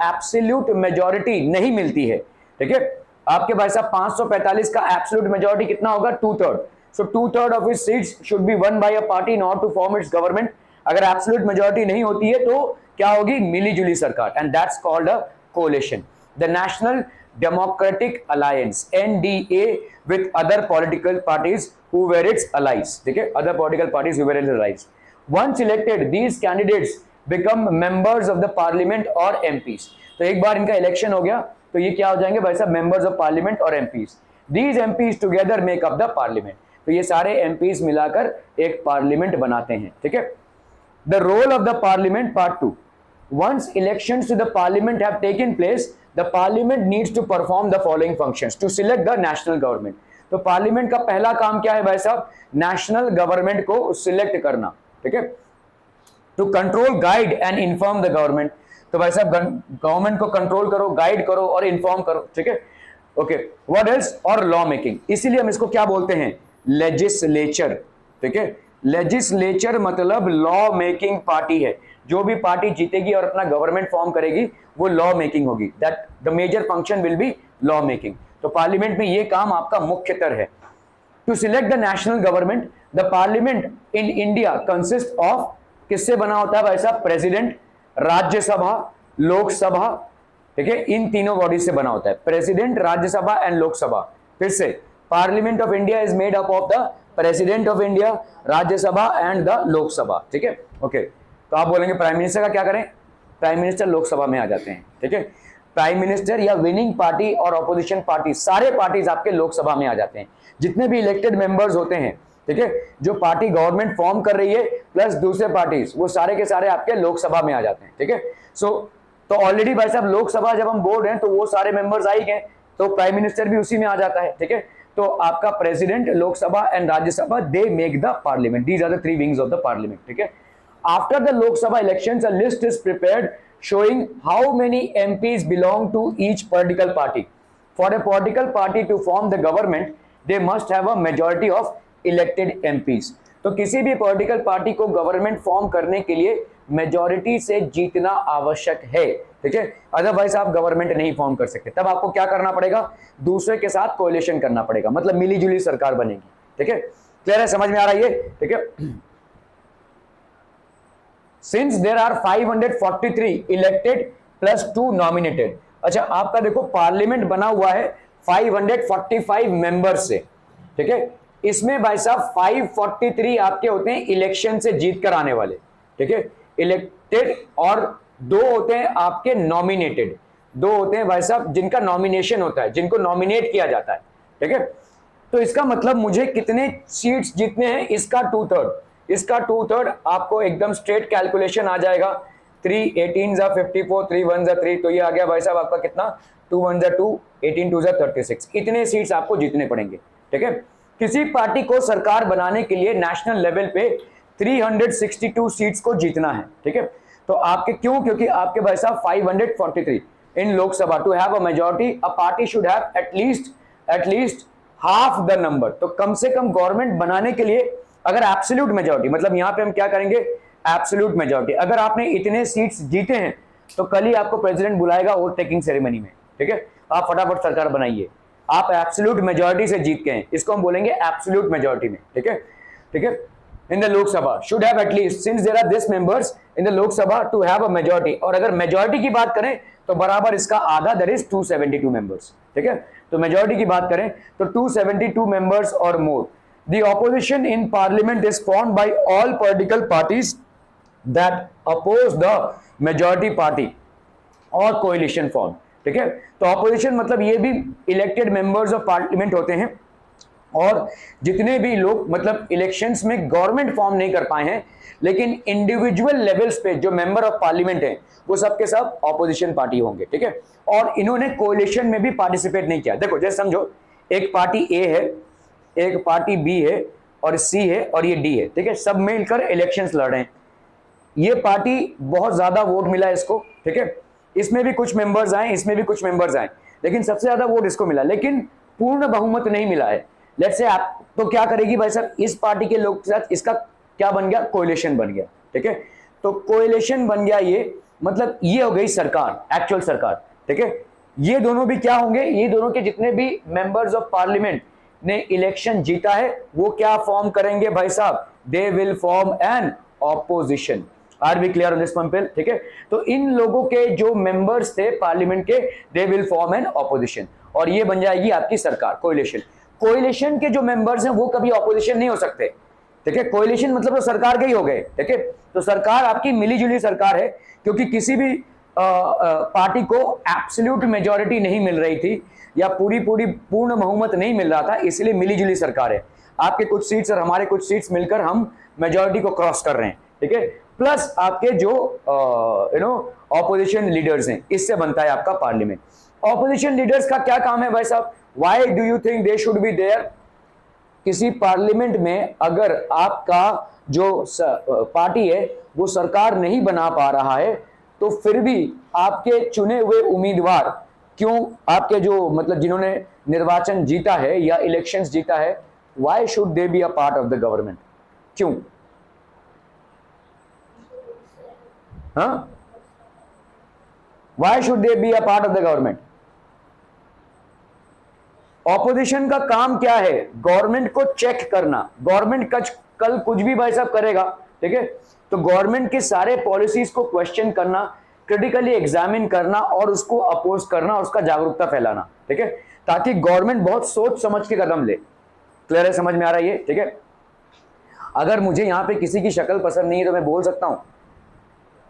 एब्सोल्यूट मेजॉरिटी नहीं मिलती है, ठीक है, आपके भाई साहब 545 का एब्सोल्यूट मेजॉरिटी कितना होगा, 2/3। So 2/3 of its seats should be won by a party in order to form its government. अगर एब्सोल्यूट मेजॉरिटी नहीं होती है तो क्या होगी, मिली जुली सरकार, and that's called a coalition. The National Democratic Alliance NDA with other political parties who were its allies, ठीक है, other political parties who were its allies. Once elected these candidates become members of the parliament और MPs। तो एक बार इनका election हो गया तो ये क्या हो जाएंगे भाई साहब, मेंबर्स ऑफ पार्लियामेंट और MPs। These MPs together make up the parliament. तो ये सारे MPs मिलाकर एक पार्लियामेंट बनाते हैं, ठीक है। The role of the parliament, part 2। Once elections to the parliament have taken place, the parliament needs to perform the following functions to select the national government. तो पार्लियामेंट का पहला काम क्या है भाई साहब, नेशनल गवर्नमेंट को सिलेक्ट करना, ठीक है। To control, guide and inform the government. तो भाई साहब गवर्नमेंट को कंट्रोल करो, गाइड करो और इन्फॉर्म करो, ठीक है। ओके, व्हाट एल्स, और लॉ मेकिंग, इसीलिए हम इसको क्या बोलते हैं, लेजिस्लेचर, ठीक है। लेजिस्लेचर मतलब लॉ मेकिंग पार्टी है, जो भी पार्टी जीतेगी और अपना गवर्नमेंट फॉर्म करेगी वो लॉ मेकिंग होगी, that the major function will be law making. तो पार्लियामेंट में ये काम आपका मुख्यतर है। To select the national government, the parliament in India consist of, किससे बना होता है भाई साहब, प्रेसिडेंट, राज्यसभा, लोकसभा, ठीक है, इन तीनों बॉडी से बना होता है, प्रेसिडेंट, राज्यसभा एंड लोकसभा। फिर से parliament of India is made up of the president of India, Rajya Sabha and the Lok Sabha, ठीक है। ओके, तो आप बोलेंगे प्राइम मिनिस्टर का क्या करें? प्राइम मिनिस्टर लोकसभा में आ जाते हैं, ठीक है। प्राइम मिनिस्टर या विनिंग पार्टी और ऑपोजिशन पार्टी, सारे पार्टीज आपके लोकसभा में आ जाते हैं। जितने भी इलेक्टेड मेंबर्स होते हैं, ठीक है, जो पार्टी गवर्नमेंट फॉर्म कर रही है प्लस दूसरे पार्टीज, वो सारे के सारे आपके लोकसभा में आ जाते हैं, ठीक है। तो ऑलरेडी भाई साहब लोकसभा जब हम बोल रहे हैं तो वो सारे मेंबर्स आ ही गए, तो प्राइम मिनिस्टर भी उसी में आ जाता है, ठीक है। तो आपका president, Lok Sabha and Rajya Sabha, they make the parliament, these are the three wings of the parliament, ठीक है। After the Lok Sabha elections, a list is prepared showing how many MPs belong to each political party. For a political party to form the government, they must have a majority of elected MPs. तो किसी भी political party को government form करने के लिए majority से जीतना आवश्यक है, ठीक है। अदरवाइज आप गवर्नमेंट नहीं फॉर्म कर सकते। तब आपको क्या करना पड़ेगा? दूसरे के साथ कोएलिशन करना पड़ेगा, मतलब मिली जुली सरकार बनेगी, ठीक है। क्लियर है? समझ में आ रहा है ये, ठीक है। Since there are 543 elected plus 2 nominated, अच्छा आपका देखो पार्लियामेंट बना हुआ है 545 मेंबर्स से, ठीक है। इसमें भाई साहब 543 आपके होते हैं इलेक्शन से जीत कर आने वाले, ठीक है, इलेक्टेड, और 2 होते हैं आपके नॉमिनेटेड, 2 होते हैं भाई साहब जिनका नॉमिनेशन होता है, जिनको नॉमिनेट किया जाता है, ठीक है। तो इसका मतलब मुझे कितने सीट्स जीतने हैं, इसका 2/3, इसका 2/3 आपको एकदम स्ट्रेट कैलकुलेशन आ जाएगा। 3 18 जा 54, 3 1 जा 3, तो ये आ गया भाई साहब आपका कितना, 2 1 जा 2, 18 2 जा 36। इतने सीट्स आपको जीतने पड़ेंगे, ठीक है। किसी पार्टी को सरकार बनाने के लिए नेशनल लेवल पे 362 सीट्स को जीतना है, ठीक है। तो आपके क्यों? क्योंकि आपके भाई साहब 543 in Lok Sabha, to have a majority a party should have at least half the number. तो कम से कम गवर्नमेंट बनाने के लिए अगर एब्सोल्यूट मेजॉरिटी, मतलब यहां पे हम क्या करेंगे, एब्सोल्यूट मेजॉरिटी, अगर आपने इतने सीट्स जीते हैं तो कल ही आपको प्रेसिडेंट बुलाएगा वोट टेकिंग सेरेमनी में, ठीक है। आप फटाफट सरकार बनाइए, आप एब्सोल्यूट मेजॉरिटी से जीत गए हैं, इसको हम बोलेंगे एब्सोल्यूट मेजॉरिटी में, ठीक है, ठीक है। In the Lok Sabha should have at least, since there are this members in the Lok Sabha, to have a majority, और अगर मेजॉरिटी की बात करें तो बराबर इसका आधा, दैट इज 272 मेंबर्स, ठीक है। तो मेजॉरिटी की बात करें तो 272 मेंबर्स और मोर। The opposition in parliament is formed by all political parties that oppose the majority party or coalition form, ठीक है। तो ऑपोजिशन मतलब ये भी इलेक्टेड मेंबर्स ऑफ पार्लियामेंट होते हैं, और जितने भी लोग मतलब इलेक्शंस में गवर्नमेंट फॉर्म नहीं कर पाए हैं लेकिन इंडिविजुअल लेवल्स पे जो मेंबर ऑफ पार्लियामेंट हैं वो सबके सब ऑपोजिशन पार्टी होंगे, ठीक है। और इन्होंने कोएलिशन में भी पार्टिसिपेट नहीं किया। देखो जैसे समझो एक पार्टी ए है, एक पार्टी बी है, और सी है, और ये डी है, ठीक है। सब मिलकर इलेक्शंस लड़ रहे हैं। ये पार्टी बहुत ज्यादा वोट मिला इसको, ठीक है। इसमें भी कुछ मेंबर्स आए, इसमें भी कुछ मेंबर्स आए, लेकिन सबसे ज्यादा वोट इसको मिला, लेकिन पूर्ण बहुमत नहीं मिला है। लेट्स से आप तो क्या करेगी भाई साहब, इस पार्टी के लोग के साथ इसका क्या बन गया, कोएलिशन बन गया, ठीक है। तो कोएलिशन बन गया, ये मतलब ये हो गई सरकार, एक्चुअल सरकार, ठीक है। ये दोनों भी क्या होंगे, ये दोनों के जितने भी मेंबर्स ऑफ पार्लियामेंट ने इलेक्शन जीता है वो क्या फॉर्म करेंगे भाई साहब, they will form an opposition. Are we clear on this people, ठीक है। तो इन लोगों के जो मेंबर्स थे पार्लियामेंट के, दे विल फॉर्म एन ऑपोजिशन, और ये बन जाएगी आपकी सरकार, कोएलिशन। कोएलिशन के जो मेंबर्स हैं वो कभी ऑपोजिशन नहीं हो सकते, ठीक है। कोएलिशन मतलब वो सरकार के ही हो गए, ठीक है। तो सरकार आपकी मिलीजुली सरकार है, क्योंकि किसी भी पार्टी को एब्सोल्यूट मेजॉरिटी नहीं मिल रही थी या पूर्ण बहुमत नहीं मिल रहा था, इसलिए मिलीजुली सरकार है। आपके कुछ सीट्स और हमारे कुछ सीट्स मिलकर हम मेजॉरिटी को क्रॉस कर रहे हैं, ठीक है। प्लस आपके जो ऑपोजिशन लीडर्स हैं, इससे बनता है आपका पार्लियामेंट। ऑपोजिशन लीडर्स का क्या काम है भाई साहब, why do you think they should be there? किसी पार्लियामेंट में अगर आपका जो पार्टी है वो सरकार नहीं बना पा रहा है, तो फिर भी आपके चुने हुए उम्मीदवार, क्यों आपके जो मतलब जिन्होंने निर्वाचन जीता है या इलेक्शंस जीता है, why should they be a part of the government? क्यों? हाँ, why should they be a part of the government? Opposition का काम क्या है? गवर्नमेंट को चेक करना। गवर्नमेंट कल कुछ भी भाई साहब करेगा, ठीक है, तो गवर्नमेंट के सारे पॉलिसीज को क्वेश्चन करना, क्रिटिकली एग्जामिन करना और उसको अपोज करना, उसका जागरूकता फैलाना, ठीक है, ताकि गवर्नमेंट बहुत सोच समझ के कदम ले। क्लियर है? समझ में आ रहा है ये, ठीक है। अगर मुझे यहाँ पे किसी की शक्ल पसंद नहीं है तो मैं बोल सकता हूँ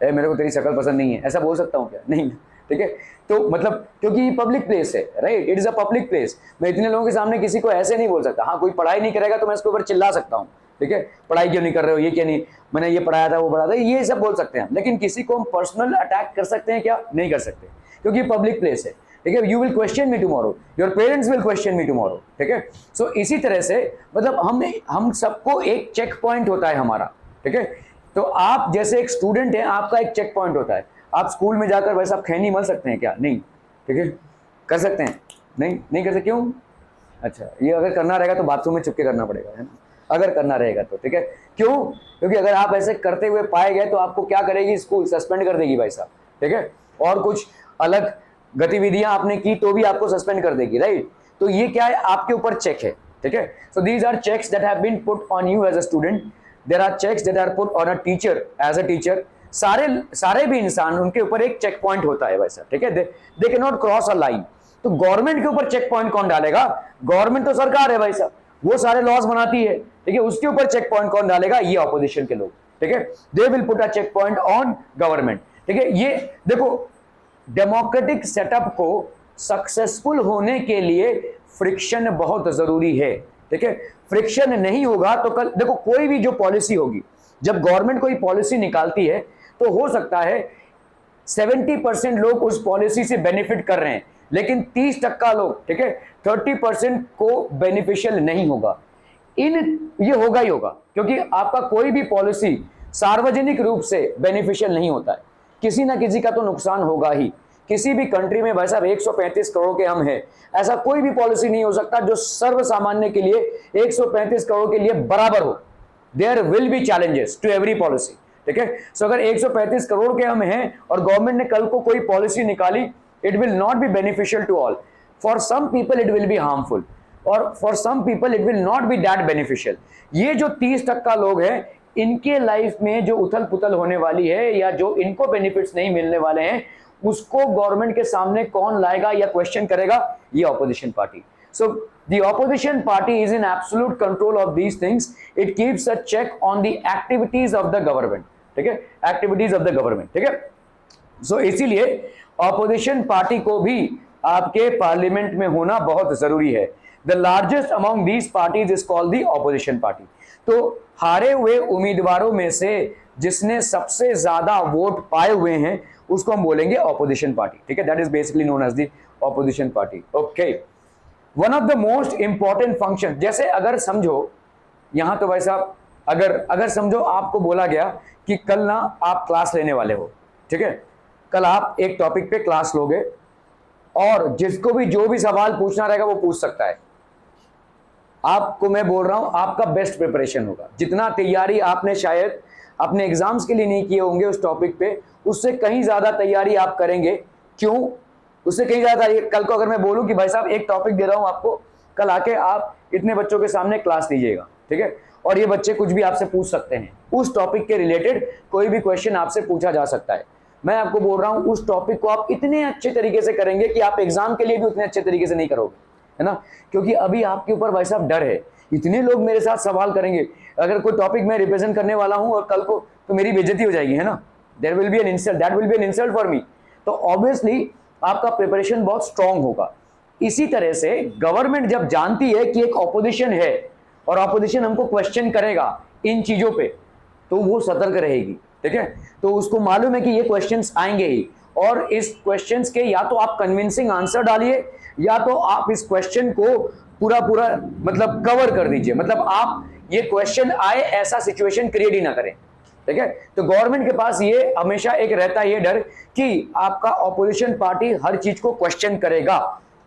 मेरे को तेरी शक्ल पसंद नहीं है, ऐसा बोल सकता हूँ क्या? नहीं, ठीक है। तो मतलब क्योंकि पब्लिक प्लेस है, right, it is a public place, मैं इतने लोगों के सामने किसी को ऐसे नहीं बोल सकता। हाँ, कोई पढ़ाई नहीं करेगा तो मैं इसके ऊपर चिल्ला सकता हूँ, ठीक है, पढ़ाई क्यों नहीं कर रहे हो, ये क्यों नहीं, मैंने ये पढ़ाया था वो पढ़ाया था, ये सब बोल सकते हैं, लेकिन किसी को हम पर्सनल अटैक कर सकते हैं क्या? नहीं कर सकते, क्योंकि पब्लिक प्लेस है, ठीक है। You will question me tomorrow, your parents will question me tomorrow, ठीक है। सो इसी तरह से मतलब हम सबको एक चेक पॉइंट होता है हमारा, ठीक है। तो आप जैसे एक स्टूडेंट है, आपका एक चेक पॉइंट होता है। आप स्कूल में जाकर वैसे आप खैनी मल सकते हैं क्या? नहीं, ठीक है। कर सकते हैं? नहीं कर सकते। क्यों? अच्छा, ये अगर करना रहेगा तो बाथरूम में चुपके करना पड़ेगा, है ना, अगर करना रहेगा तो, ठीक है। क्यों? क्योंकि अगर आप ऐसे करते हुए पाए गए तो आपको क्या करेगी? स्कूल सस्पेंड कर देगी भाई साहब, ठीक है। और कुछ अलग गतिविधियां आपने की तो भी आपको सस्पेंड कर देगी, राइट। तो ये क्या है? आपके ऊपर चेक है, ठीक है। So these are checks that have been put on you as a student, there are checks that are put on a teacher as a teacher. सारे भी इंसान, उनके ऊपर एक चेक पॉइंट होता है वैसा, ठीक है। They can not cross a line. तो गवर्नमेंट के ऊपर चेक पॉइंट कौन डालेगा? गवर्नमेंट तो सरकार है भाई साहब, वो सारे लॉज बनाती है, ठीक है। उसके ऊपर चेक पॉइंट कौन डालेगा? ये ऑपोजिशन के लोग, ठीक है। They will put a check point on government, ठीक है। ये देखो, डेमोक्रेटिक सेटअप को सक्सेसफुल होने के लिए फ्रिक्शन बहुत जरूरी है, ठीक है। फ्रिक्शन नहीं होगा तो कल देखो, कोई भी जो पॉलिसी होगी, जब गवर्नमेंट कोई पॉलिसी निकालती है तो हो सकता है 70% लोग उस पॉलिसी से बेनिफिट कर रहे हैं, लेकिन 30% लोग, ठीक है, 30% को बेनिफिशियल नहीं होगा। ये होगा ही होगा, क्योंकि आपका कोई भी पॉलिसी सार्वजनिक रूप से बेनिफिशियल नहीं होता है, किसी ना किसी का तो नुकसान होगा ही। किसी भी कंट्री में भाई साहब 135 करोड़ के हम हैं, ऐसा कोई भी पॉलिसी नहीं हो सकता जो सर्व सामान्य के लिए 135 करोड़ के लिए बराबर हो। There will be challenges to every policy, ठीक है। सो अगर 135 करोड़ के हम हैं और गवर्नमेंट ने कल को कोई पॉलिसी निकाली, it will not be beneficial to all. For some people it will be harmful और for some people it will not be that beneficial. ये जो 30% लोग हैं, इनके लाइफ में जो उथल पुथल होने वाली है या जो इनको बेनिफिट्स नहीं मिलने वाले हैं, उसको गवर्नमेंट के सामने कौन लाएगा या क्वेश्चन करेगा? ये opposition party. So the opposition party is in absolute control of these things. It keeps a check on the activities of the government, ठीक है, activities of the government, ठीक है। So इसीलिए opposition party को भी आपके पार्लियामेंट में होना बहुत जरूरी है। The largest among these parties is called the opposition party. तो हारे हुए उम्मीदवारों में से जिसने सबसे ज्यादा वोट पाए हुए हैं उसको हम बोलेंगे ऑपोजिशन पार्टी, ठीक है। That is basically known as the opposition party, okay. One of the most important function, जैसे अगर समझो यहां तो वैसा, अगर समझो आपको बोला गया कि कल ना आप क्लास लेने वाले हो, ठीक है, कल आप एक टॉपिक पे क्लास लोगे और जिसको भी जो भी सवाल पूछना रहेगा वो पूछ सकता है। आपको मैं बोल रहा हूं, आपका बेस्ट प्रिपरेशन होगा, जितना तैयारी आपने शायद अपने एग्जाम्स के लिए नहीं किए होंगे उस टॉपिक पे, उससे कहीं ज्यादा तैयारी आप करेंगे। क्यों? उससे कहीं ज्यादा। कल को अगर मैं बोलूं कि भाई साहब एक टॉपिक दे रहा हूं आपको, कल आके आप इतने बच्चों के सामने क्लास लीजिएगा, ठीक है, और ये बच्चे कुछ भी आपसे पूछ सकते हैं, उस टॉपिक के रिलेटेड कोई भी क्वेश्चन आपसे पूछा जा सकता है। मैं आपको बोल रहा हूं उस टॉपिक को आप इतने अच्छे तरीके से करेंगे कि आप एग्जाम के लिए भी उतने अच्छे तरीके से नहीं करोगे, है ना, क्योंकि अभी आपके ऊपर भाई साहब डर है, इतने लोग मेरे साथ सवाल करेंगे, अगर कोई टॉपिक मैं रिप्रेजेंट करने वाला हूं और कल को तो मेरी बेइज्जती हो जाएगी, है ना, there will be an insult, that will be an insult for me. तो ऑब्वियसली आपका प्रिपरेशन बहुत स्ट्रांग होगा। इसी तरह से गवर्नमेंट जब जानती है कि एक ऑपोजिशन है और ऑपोजिशन हमको क्वेश्चन करेगा इन चीजों पे, तो वो सतर्क रहेगी, ठीक है। तो उसको मालूम है कि ये क्वेश्चंस आएंगे ही, और इस क्वेश्चंस के या तो आप कन्विंसिंग आंसर डालिए या तो आप इस क्वेश्चन को पूरा मतलब कवर कर दीजिए, मतलब आप ये क्वेश्चन आए ऐसा सिचुएशन क्रिएट ही ना करें, ठीक है। तो गवर्नमेंट के पास ये हमेशा एक रहता है ये डर कि आपका ऑपोजिशन पार्टी हर चीज को क्वेश्चन करेगा,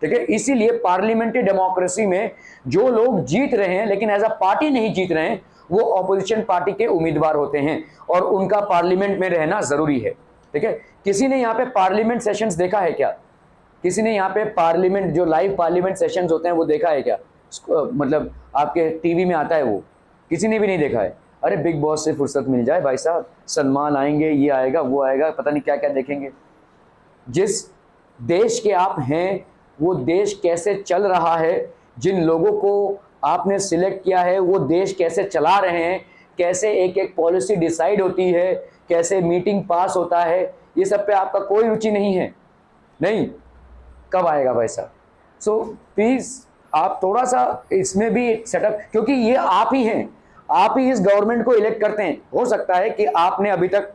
ठीक है। इसीलिए पार्लियामेंट्री डेमोक्रेसी में जो लोग जीत रहे हैं लेकिन एज अ पार्टी नहीं जीत रहे हैं, वो ऑपोजिशन पार्टी के उम्मीदवार होते हैं और उनका पार्लियामेंट में रहना जरूरी है, ठीक है। किसी ने यहाँ पे पार्लियामेंट सेशंस देखा है क्या? किसी ने यहाँ पे पार्लियामेंट जो लाइव पार्लियामेंट सेशंस होते हैं वो देखा है क्या? मतलब आपके टीवी में आता है वो, किसी ने भी नहीं देखा है। अरे बिग बॉस से फुर्सत मिल जाए भाई साहब, सलमान आएंगे, ये आएगा वो आएगा, पता नहीं क्या क्या देखेंगे। जिस देश के आप हैं वो देश कैसे चल रहा है, जिन लोगों को आपने सिलेक्ट किया है वो देश कैसे चला रहे हैं, कैसे एक एक पॉलिसी डिसाइड होती है, कैसे मीटिंग पास होता है, ये सब पे आपका कोई रुचि नहीं है, नहीं, कब आएगा पैसा? सो प्लीज आप थोड़ा सा इसमें भी सेटअप, क्योंकि ये आप ही हैं, आप ही इस गवर्नमेंट को इलेक्ट करते हैं। हो सकता है कि आपने अभी तक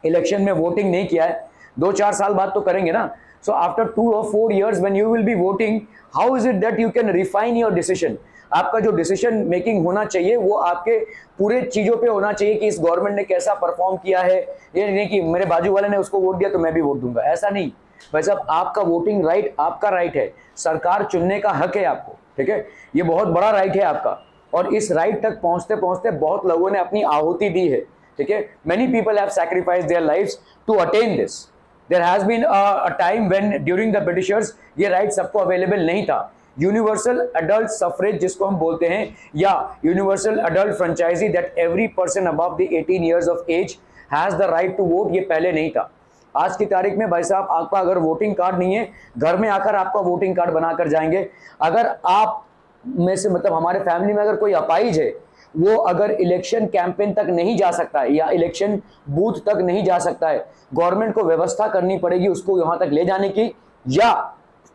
इलेक्शन में वोटिंग नहीं किया है, 2-4 साल बाद तो करेंगे ना। So after 2 or 4 years when you will be voting, how is it that you can refine your decision? आपका जो डिसीजन मेकिंग होना चाहिए वो आपके पूरे चीजों पे होना चाहिए कि इस गवर्नमेंट ने कैसा परफॉर्म किया है। ये नहीं कि मेरे बाजू वाले ने उसको वोट दिया तो मैं भी वोट दूंगा, ऐसा नहीं भाई साहब। आपका वोटिंग राइट आपका राइट है, सरकार चुनने का हक है आपको, ठीक है, ये बहुत बड़ा राइट है आपका। और इस राइट तक पहुंचते पहुंचते बहुत लोगों ने अपनी आहुति दी है, ठीक है। Many people have sacrificed their lives to attain this. There has been a time when during the Britishers ये राइट सबको अवेलेबल नहीं था। यूनिवर्सल अडल्ट सफरेज जिसको हम बोलते हैं, या universal adult franchise, that every person above the 18 years of age has the right to vote, ये पहले नहीं था। आज की तारीख में भाई साहब आपका अगर वोटिंग कार्ड नहीं है, घर में आकर आपका वोटिंग कार्ड बनाकर जाएंगे। अगर आप में से मतलब हमारे फैमिली में अगर कोई अपाइज है, वो अगर इलेक्शन कैंपेन तक नहीं जा सकता है या इलेक्शन बूथ तक नहीं जा सकता है, गवर्नमेंट को व्यवस्था करनी पड़ेगी उसको वहां तक ले जाने की, या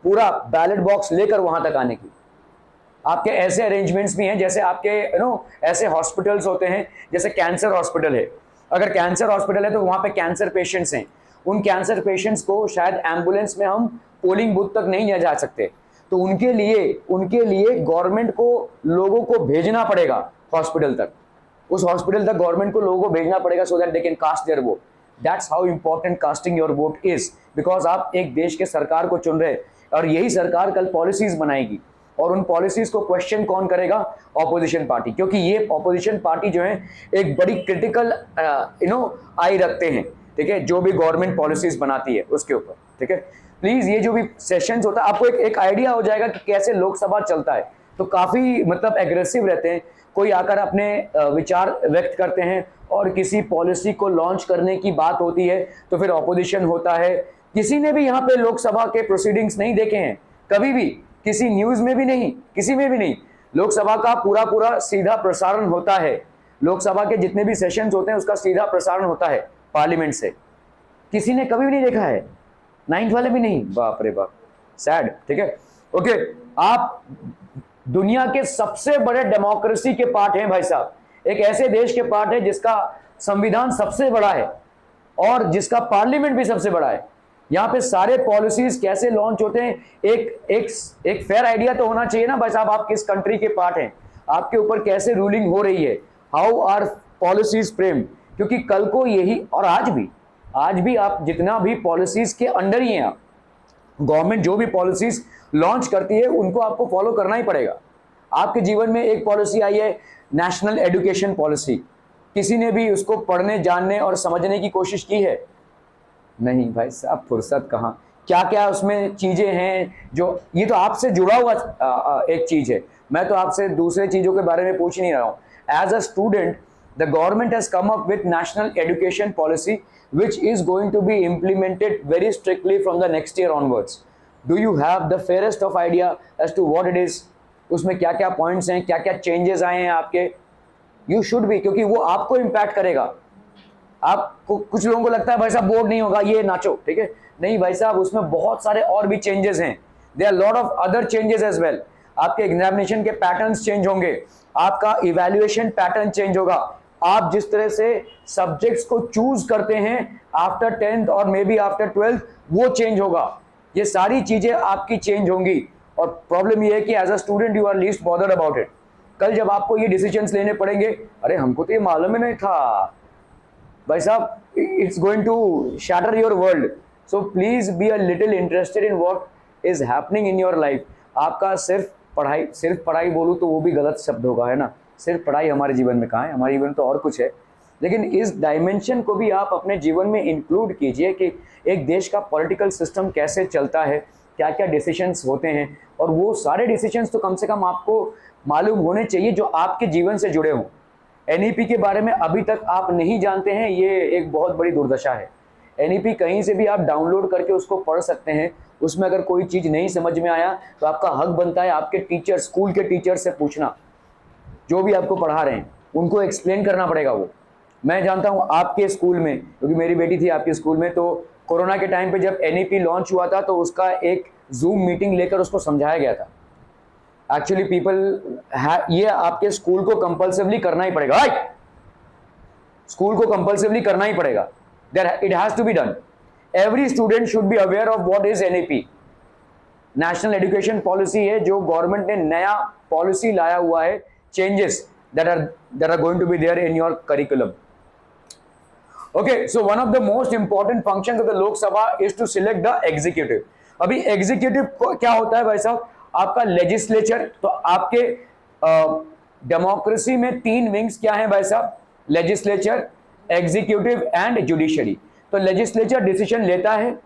पूरा बैलेट बॉक्स लेकर वहां तक आने की। आपके ऐसे अरेंजमेंट्स भी हैं, जैसे आपके ऐसे हॉस्पिटल्स होते हैं, जैसे कैंसर हॉस्पिटल है। अगर कैंसर हॉस्पिटल है तो वहां पे कैंसर पेशेंट्स हैं, उन कैंसर पेशेंट्स को शायद एम्बुलेंस में हम पोलिंग बूथ तक नहीं ले जा सकते, तो उनके लिए गवर्नमेंट को लोगों को भेजना पड़ेगा हॉस्पिटल तक। उस हॉस्पिटल तक गवर्नमेंट को लोगों को भेजना पड़ेगा so that they can cast their vote. That's how important casting your vote is, because आप एक देश के सरकार को चुन रहे हैं और यही सरकार कल पॉलिसीज बनाएगी, और उन पॉलिसीज को क्वेश्चन कौन करेगा? ऑपोजिशन पार्टी, क्योंकि ये ऑपोजिशन पार्टी जो है एक बड़ी क्रिटिकल आई रखते हैं, ठीक है, जो भी गवर्नमेंट पॉलिसीज बनाती है उसके ऊपर, ठीक है। प्लीज ये जो भी सेशंस होता है आपको एक आइडिया हो जाएगा कि कैसे लोकसभा चलता है। तो काफी मतलब एग्रेसिव रहते हैं, कोई आकर अपने विचार व्यक्त करते हैं और किसी पॉलिसी को लॉन्च करने की बात होती है तो फिर ऑपोजिशन होता है। किसी ने भी यहाँ पे लोकसभा के प्रोसीडिंग्स नहीं देखे हैं कभी भी, किसी न्यूज में भी नहीं, किसी में भी नहीं। लोकसभा का पूरा सीधा प्रसारण होता है, लोकसभा के जितने भी सेशंस होते हैं उसका सीधा प्रसारण होता है पार्लियामेंट से। किसी ने कभी भी नहीं देखा है, 9th वाले भी नहीं, बाप रे बाप, सैड, ठीक है। ओके, आप दुनिया के सबसे बड़े डेमोक्रेसी के पार्ट हैं भाई साहब, एक ऐसे देश के पार्ट है जिसका संविधान सबसे बड़ा है और जिसका पार्लियामेंट भी सबसे बड़ा है। यहाँ पे सारे पॉलिसीज कैसे लॉन्च होते हैं, एक फेयर आइडिया तो होना चाहिए ना भाई साहब, आप किस कंट्री के पार्ट हैं, आपके ऊपर कैसे रूलिंग हो रही है, हाउ आर पॉलिसीज फ्रेम, क्योंकि कल को यही, और आज भी आप जितना भी पॉलिसीज के अंडर ही हैं, आप गवर्नमेंट जो भी पॉलिसीज लॉन्च करती है उनको आपको फॉलो करना ही पड़ेगा। आपके जीवन में एक पॉलिसी आई है नेशनल एजुकेशन पॉलिसी, किसी ने भी उसको पढ़ने, जानने और समझने की कोशिश की है? नहीं भाई साहब, फुर्सत कहाँ, क्या क्या उसमें चीजें हैं जो, ये तो आपसे जुड़ा हुआ एक चीज है, मैं तो आपसे दूसरे चीजों के बारे में पूछ नहीं रहा हूँ। As a student, the government has come up with national education policy which is going to be implemented very strictly from the next year onwards. Do you have the fairest of idea as to what it is? उसमें क्या क्या points हैं, क्या क्या changes आए हैं आपके? You should be, क्योंकि वो आपको इम्पैक्ट करेगा। आपको, कुछ लोगों को लगता है भाई साहब बोर्ड नहीं होगा, ये नाचो, ठीक है, नहीं भाई साहब, उसमें बहुत सारे और भी चेंजेस हैं, there are lot of other changes as well. आपके एग्जामिनेशन के पैटर्न्स चेंज होंगे, आपका इवैल्यूएशन पैटर्न चेंज होगा, आप जिस तरह से सब्जेक्ट्स को चूज करते हैं आफ्टर 10th और मे बी आफ्टर 12th, वो चेंज होगा। ये सारी चीजें आपकी चेंज होंगी, और प्रॉब्लम ये है कि as a student you are least bothered about it. कल जब आपको ये डिसीजंस लेने पड़ेंगे, अरे हमको तो ये मालूम ही नहीं था भाई साहब, it's going to shatter your world. So please be a little interested in what is happening in your life. आपका सिर्फ पढ़ाई बोलूँ तो वो भी गलत शब्द होगा, है ना, सिर्फ पढ़ाई हमारे जीवन में कहाँ है, हमारे जीवन में तो और कुछ है, लेकिन इस डायमेंशन को भी आप अपने जीवन में इंक्लूड कीजिए कि एक देश का पॉलिटिकल सिस्टम कैसे चलता है, क्या क्या डिसीजंस होते हैं, और वो सारे डिसीजंस तो कम से कम आपको मालूम होने चाहिए जो आपके जीवन से जुड़े हों। एनईपी के बारे में अभी तक आप नहीं जानते हैं, ये एक बहुत बड़ी दुर्दशा है। एनईपी कहीं से भी आप डाउनलोड करके उसको पढ़ सकते हैं, उसमें अगर कोई चीज़ नहीं समझ में आया तो आपका हक बनता है आपके टीचर, स्कूल के टीचर से पूछना, जो भी आपको पढ़ा रहे हैं, उनको एक्सप्लेन करना पड़ेगा। वो मैं जानता हूं आपके स्कूल में, क्योंकि मेरी बेटी थी आपके स्कूल में, तो कोरोना के टाइम पे जब एनईपी लॉन्च हुआ था तो उसका एक जूम मीटिंग लेकर उसको समझाया गया था। एक्चुअली ये आपके स्कूल को कंपल्सिवली करना ही पड़ेगा, राइट? स्कूल को कंपल्सिवली करना ही पड़ेगा, it has to be done. Every student should be aware of what is NEP. National education policy है जो गवर्नमेंट ने नया पॉलिसी लाया हुआ है, changes that are going to be there in your curriculum. Okay, so one of the most important functions of the Lok Sabha is to select the executive. अभी executive क्या होता है भाई साहब? आपका लेजिस्लेचर। तो आपके डेमोक्रेसी में 3 विंग्स क्या हैं भाई साहब? Legislature, executive and judiciary. तो लेजिस्लेचर डिसीजन लेता है,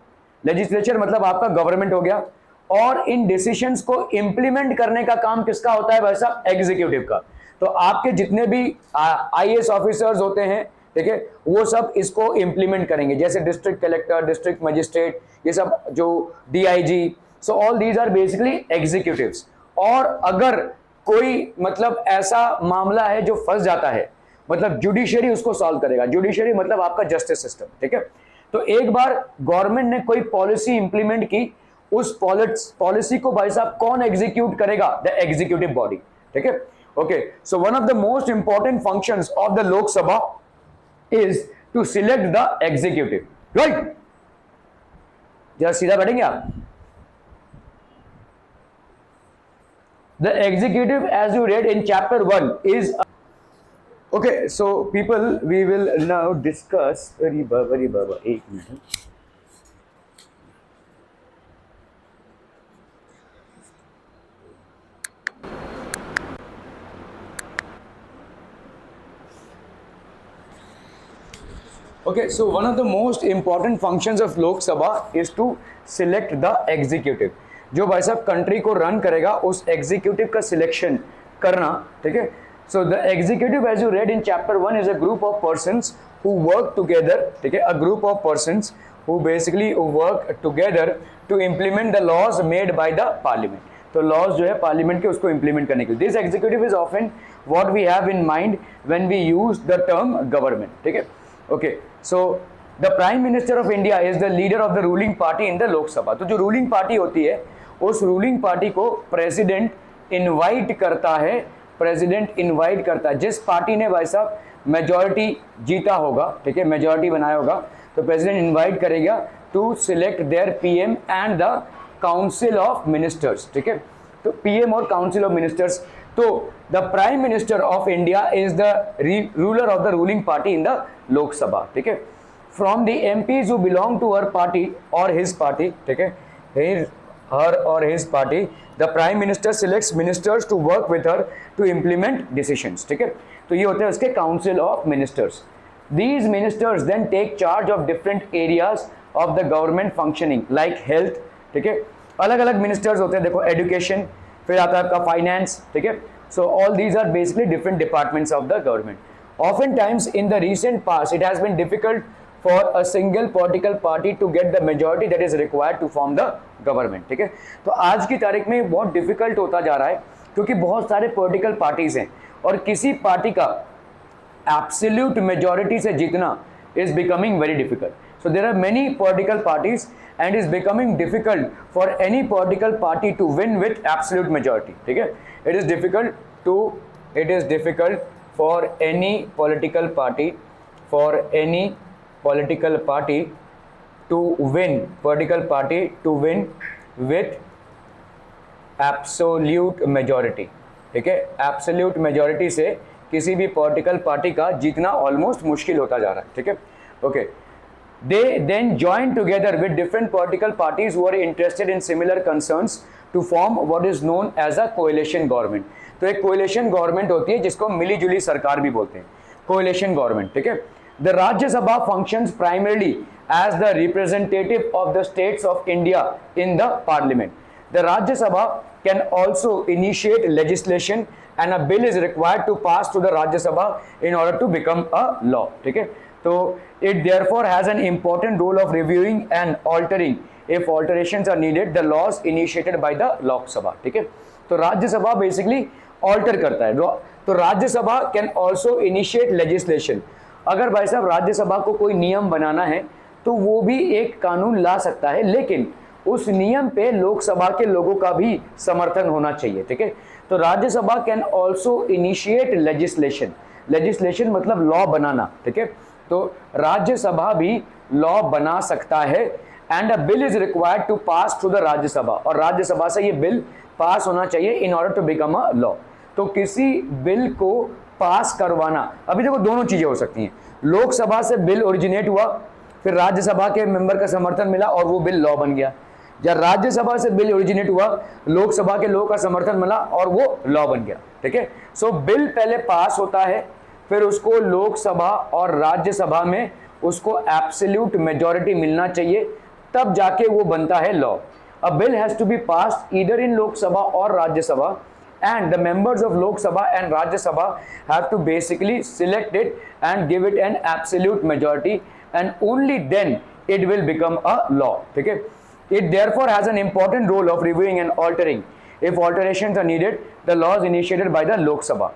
लेजिस्लेचर मतलब आपका गवर्नमेंट हो गया, और इन डिसीजंस को इंप्लीमेंट करने का काम किसका होता है भाई साहब? एग्जीक्यूटिव का। तो आपके जितने भी आईएएस ऑफिसर्स होते हैं, ठीक है, वो सब इसको इंप्लीमेंट करेंगे, जैसे डिस्ट्रिक्ट कलेक्टर, डिस्ट्रिक्ट मजिस्ट्रेट, ये सब जो DIG, so all these are basically executives. और अगर कोई मतलब ऐसा मामला है जो फंस जाता है, मतलब जुडिशरी उसको सॉल्व करेगा। जुडिशरी मतलब आपका जस्टिस सिस्टम, ठीक है। तो एक बार गवर्नमेंट ने कोई पॉलिसी इंप्लीमेंट की, उस पॉलिसी को भाई साहब कौन एग्जीक्यूट करेगा? द एग्जीक्यूटिव बॉडी, ठीक है। Okay, so one of the most important functions of the Lok Sabha is to select the executive, right? जरा सीधा बैठेंगे आप। The executive, as you read in chapter 1, is okay. So people, we will now discuss. Very baba, एक minute. Okay, so one of the most important functions of Lok Sabha is to select the executive. जो भाई साहब country को run करेगा, उस executive का selection करना, ठीक है। So the executive, as you read in chapter 1, is a group of persons who work together, ठीक है, a group of persons who basically work together to implement the laws made by the parliament. तो laws जो है parliament के, उसको implement करने के लिए। This executive is often what we have in mind when we use the term government, ठीक है। Okay, so the prime minister of India is the leader of the ruling party in the Lok Sabha. तो जो ruling party होती है, उस ruling party को president invite करता है, प्रेसिडेंट इनवाइट करता है। जिस पार्टी ने भाई साहब मेजॉरिटी जीता होगा, ठीक है, मेजॉरिटी बनाया होगा, तो प्रेसिडेंट इनवाइट करेगा to select their PM and the council of ministers, ठीक है। तो पीएम और काउंसिल ऑफ मिनिस्टर्स। तो the prime minister of India is the ruler of the ruling party in the Lok Sabha, ठीक है। From the MPs who belong to her party और his party, ठीक है, हर और his party, the prime minister selects ministers to work with her to implement decisions, ठीक है। तो ये होते हैं उसके council of ministers. These ministers then take charge of different areas of the government functioning like health, ठीक है, अलग अलग मिनिस्टर्स होते हैं, देखो एजुकेशन, फिर आता है आपका फाइनेंस, ठीक है। So all these are basically different departments of the government. Often times in the recent past it has been difficult for a single political party to get the majority that is required to form the government, ठीक है। तो आज की तारीख में बहुत difficult होता जा रहा है, क्योंकि बहुत सारे पॉलिटिकल पार्टीज हैं, और किसी पार्टी का absolute majority से जीतना is becoming very difficult. So there are many political parties and is becoming difficult for any political party to win with absolute majority, ठीक है। It is difficult for any political party to win with absolute majority, ठीक है। absolute majority से किसी भी political party का जीतना almost मुश्किल होता जा रहा है, ठीक है। Okay, they then join together with different political parties who are interested in similar concerns to form what is known as a coalition government. तो एक कोएलिशन गवर्नमेंट होती है जिसको मिली जुली सरकार भी बोलते हैं, कोएलिशन गवर्नमेंट, ठीक है। The Rajya Sabha functions primarily as the representative of the states of India in the parliament. The Rajya Sabha can also initiate legislation and a bill is required to pass to the Rajya Sabha in order to become a law, ठीक है। तो it therefore has an important role of reviewing and altering if alterations are needed the laws initiated by the Lok Sabha, ठीक है। तो राज्य सभा basically alter करता है। तो Rajya Sabha can also initiate legislation. अगर भाई साहब राज्यसभा को कोई नियम बनाना है तो वो भी एक कानून ला सकता है, लेकिन उस नियम पे लोकसभा के लोगों का भी समर्थन होना चाहिए, ठीक है। तो Rajya Sabha can also initiate legislation. Legislation मतलब लॉ बनाना, ठीक है। तो राज्यसभा भी लॉ बना सकता है and a bill is required to pass through the Rajya Sabha, और राज्यसभा से ये बिल पास होना चाहिए in order to become a law. तो किसी बिल को पास करवाना, अभी देखो दोनों चीजें हो सकती हैं, लोकसभा से बिल ओरिजिनेट हुआ, फिर राज्यसभा के मेंबर का समर्थन मिला और वो बिल लॉ बन गया, या राज्यसभा से बिल ओरिजिनेट हुआ, लोकसभा के लोगों का समर्थन मिला और वो लॉ बन गया, ठीक है। सो बिल पहले पास होता है, फिर उसको लोकसभा और राज्यसभा में उसको एब्सोल्यूट मेजॉरिटी मिलना चाहिए, तब जाके वो बनता है law. A bill has to be passed either in Lok Sabha और Rajya Sabha, and the members of Lok Sabha and Rajya Sabha have to basically select it and give it an absolute majority, and only then it will become a law, ठीक है। It therefore has an important role of reviewing and altering. If alterations are needed, the laws initiated by the Lok Sabha.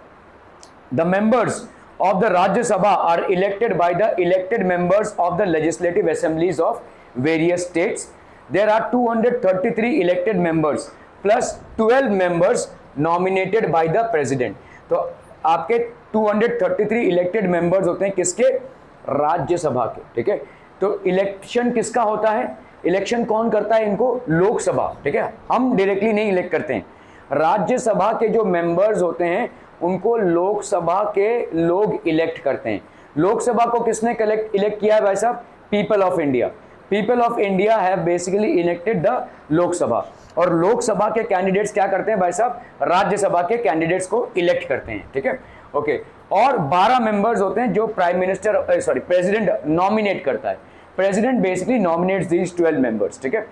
The members of the Rajya Sabha are elected by the elected members of the legislative assemblies of various states. There are 233 elected members plus 12 members nominated by the president. तो आपके 233 elected members होते हैं किसके? राज्यसभा के, ठीक है। तो election किसका होता है? इलेक्शन कौन करता है इनको? लोकसभा, ठीक है। हम डायरेक्टली नहीं इलेक्ट करते हैं, राज्यसभा के जो मेंबर्स होते हैं उनको लोकसभा के लोग इलेक्ट करते हैं। लोकसभा को किसने इलेक्ट किया है भाई साहब? People of India. People of India have basically elected the Lok Sabha, और लोकसभा के कैंडिडेट्स क्या करते हैं भाई साहब? राज्यसभा के कैंडिडेट्स को इलेक्ट करते हैं, ठीक है, ओके। और 12 मेंबर्स होते हैं जो प्रेसिडेंट नॉमिनेट करता है। President basically nominates these 12 members, ठीक है।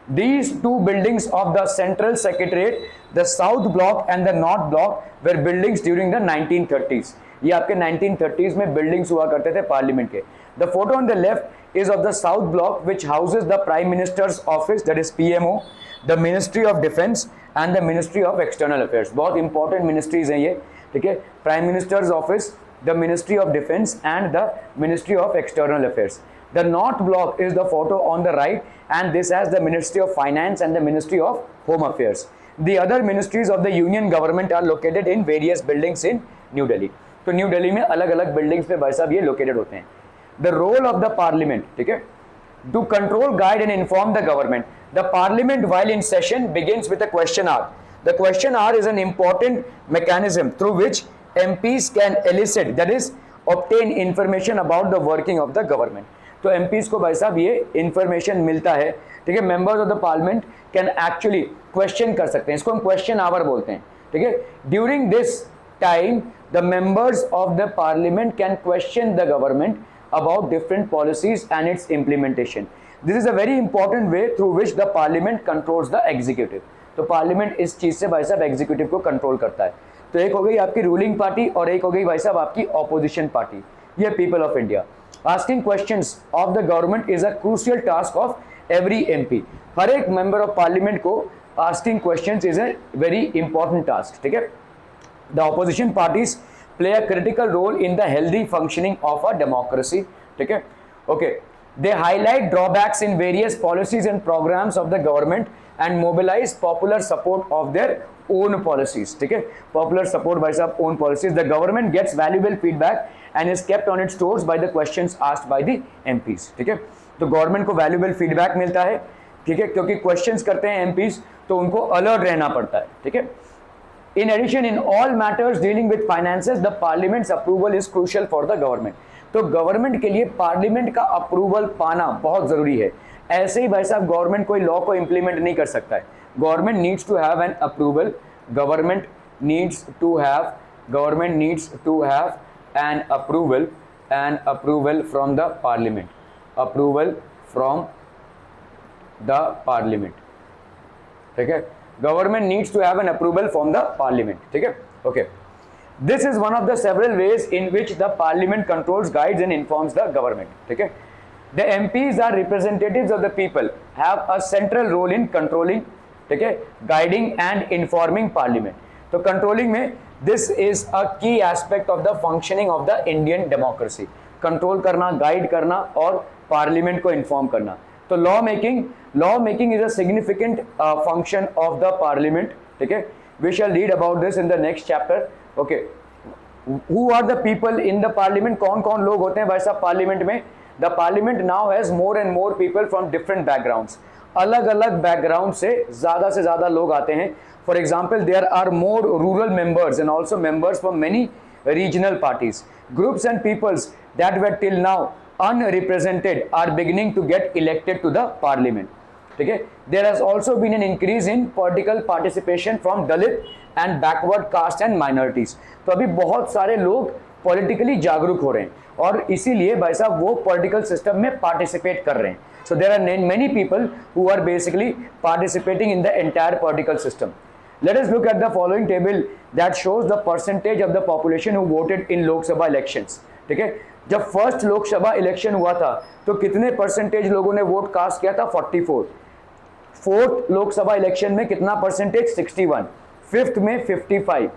These two buildings of the Central Secretariat, the South Block and the North Block, were buildings during the 1930s. ये आपके 1930s में बिल्डिंग्स हुआ करते थे पार्लियामेंट के। The photo on the left is of the South Block, which houses the Prime Minister's office, that is PMO, the Ministry of Defence and the Ministry of External Affairs. बहुत important ministries हैं ये, ठीक है। Prime minister's office, the Ministry of Defence and the Ministry of External Affairs. The North Block is the photo on the right, and this has the Ministry of Finance and the Ministry of Home Affairs. The other ministries of the Union government are located in various buildings in New Delhi. तो new Delhi में अलग अलग buildings पे भाई साहब ये located होते हैं। The role of the parliament, ठीक है, to control, guide and inform the government. The parliament while in session begins with a question hour. The question hour is an important mechanism through which MPs can elicit, that is obtain information about the working of the government. तो MPs को भाई साहब ये information मिलता है, ठीक है। Members of the parliament can actually question कर सकते हैं, इसको हम क्वेश्चन आवर बोलते हैं, ठीक है। During this time the members of the parliament can question the government about different policies and it's implementation. This is a very important way through which the parliament controls the executive. तो parliament इस चीज से भाई साहब executive को control करता है। तो एक हो गई आपकी रूलिंग पार्टी और एक हो गई भाई साहब आपकी ऑपोजिशन पार्टी, ये people of India. Asking questions of the government is a crucial task of every MP. हर एक member of parliament को asking questions is a very important task, ठीक है। The opposition parties play a critical role in the healthy functioning of a democracy, ठीक है, okay. They highlight drawbacks in various policies and programs of the government and mobilize popular support of their own policies, ठीक है। Popular support by some own policies. The government gets valuable feedback and is kept on its toes by the questions asked by the MPs, ठीक है। तो government को valuable feedback मिलता है, ठीक है, क्योंकि क्वेश्चंस करते हैं MPs तो उनको अलर्ट रहना पड़ता है, ठीक है। In addition, in all matters dealing with finances, the parliament's approval is crucial for the government. तो गवर्नमेंट के लिए पार्लियामेंट का अप्रूवल पाना बहुत जरूरी है। ऐसे ही भाई साहब गवर्नमेंट कोई लॉ को इंप्लीमेंट नहीं कर सकता है। Government needs to have an approval, government needs to have an approval from the parliament, ठीक है। Government needs to have an approval from the parliament, ठीक है, okay. This is one of the several ways in which the parliament controls, guides and informs the government, ठीक है। The MPs are representatives of the people, have a central role in controlling, ठीक है, guiding and informing parliament. तो controlling में this is a key aspect of the functioning of the Indian democracy, control करना, guide करना और parliament को inform करना। तो law making is a significant function of the parliament, ठीक है। We shall read about this in the next chapter, okay. Who are the people in the parliament, कौन कौन लोग होते हैं भाई साहब पार्लियामेंट में? The parliament now has more and more people from different backgrounds, अलग अलग बैकग्राउंड से ज्यादा लोग आते हैं। For example there are more rural members and also members from many regional parties, groups and peoples that were till now unrepresented are beginning to get elected to the parliament, ठीक है। there has also been an increase in political participation from Dalit and backward caste and minorities, तो अभी बहुत सारे लोग politically जागरूक हो रहे हैं और इसीलिए भाई साहब वो पॉलिटिकल सिस्टम में पार्टिसिपेट कर रहे हैं। so there are many people who are basically participating in the entire political system. Let us look at the following table that shows the percentage of the population who voted in Lok Sabha elections, ठीक है। जब first Lok Sabha election हुआ था तो कितने percentage लोगों ने vote cast किया था? 44। फोर्थ लोकसभा इलेक्शन में कितना परसेंटेज? 61। फिफ्थ में 55,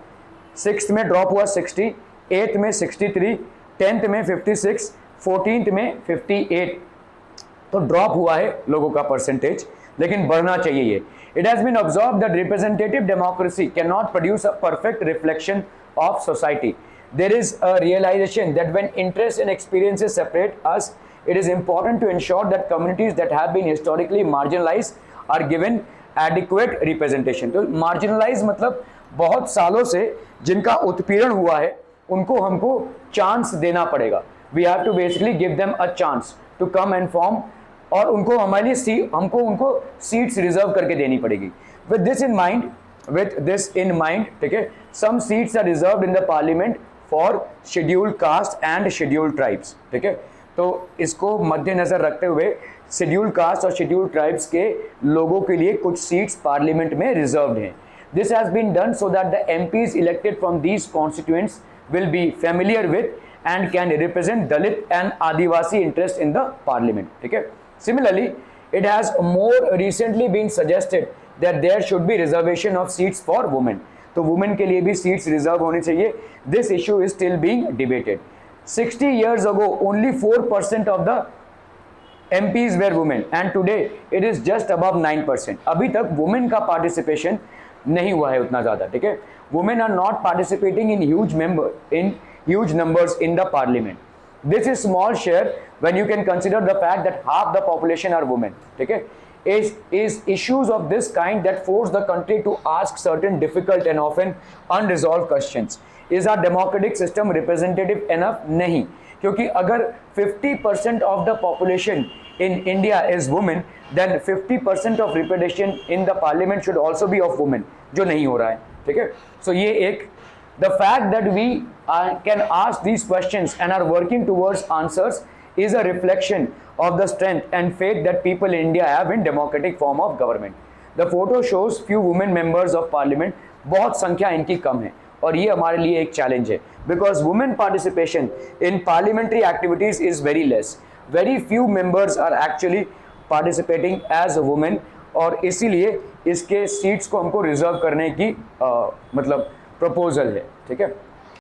सिक्स्थ में ड्रॉप हुआ 60, एट्थ में 63, 10th में 56, 14th में 58। तो ड्रॉप हुआ है लोगों का परसेंटेज, लेकिन बढ़ना चाहिए ये। It has been observed that representative democracy cannot produce a perfect reflection of society. There is a realization that when interests and experiences separate us, it is important to ensure that communities that have been historically marginalized are given adequate representation. तो marginalized मतलब बहुत सालों से जिनका उत्पीड़न हुआ है उनको हमको चांस देना पड़ेगा। We have to basically give them a chance to come and form, और उनको हमारे लिए हमको उनको सीट्स रिजर्व करके देनी पड़ेगी। विद दिस इन माइंड, ठीक है, some seats are reserved in the parliament for scheduled caste and scheduled tribes, ठीक है। तो इसको मद्देनजर रखते हुए शेड्यूल्ड कास्ट और शेड्यूल्ड ट्राइब्स के लोगों के लिए कुछ सीट्स पार्लियामेंट में रिजर्व्ड हैं। This has been done so that the MPs elected from these constituents will be familiar with and can represent Dalit and Adivasi interest in the parliament, ठीक है। Similarly, it has more recently been suggested that there should be reservation of seats for women. तो women के लिए भी seats reserve होनी चाहिए। This issue is still being debated. 60 years ago, only 4% of the MPs were women, and today it is just above 9%. अभी तक women का participation नहीं हुआ है उतना ज़्यादा, ठीक है। Women are not participating in huge numbers in the parliament. This is small share when you can consider the fact that half the population are women, ठीक है। is issues of this kind that force the country to ask certain difficult and often unresolved questions. Is our democratic system representative enough? नहीं, क्योंकि अगर 50% of the population in India is women, then 50% of representation in the parliament should also be of women, जो नहीं हो रहा है, ठीक है। So ये एक the fact that we can ask these questions and are working towards answers is a reflection of the strength and faith that people in India have in democratic form of government. The photo shows few women members of parliament, बहुत संख्या इनकी कम है और ये हमारे लिए एक challenge है, because women participation in parliamentary activities is very less. Very few members are actually participating as a women, और इसीलिए इसके सीट्स को हमको रिजर्व करने की मतलब प्रपोजल है, ठीक है।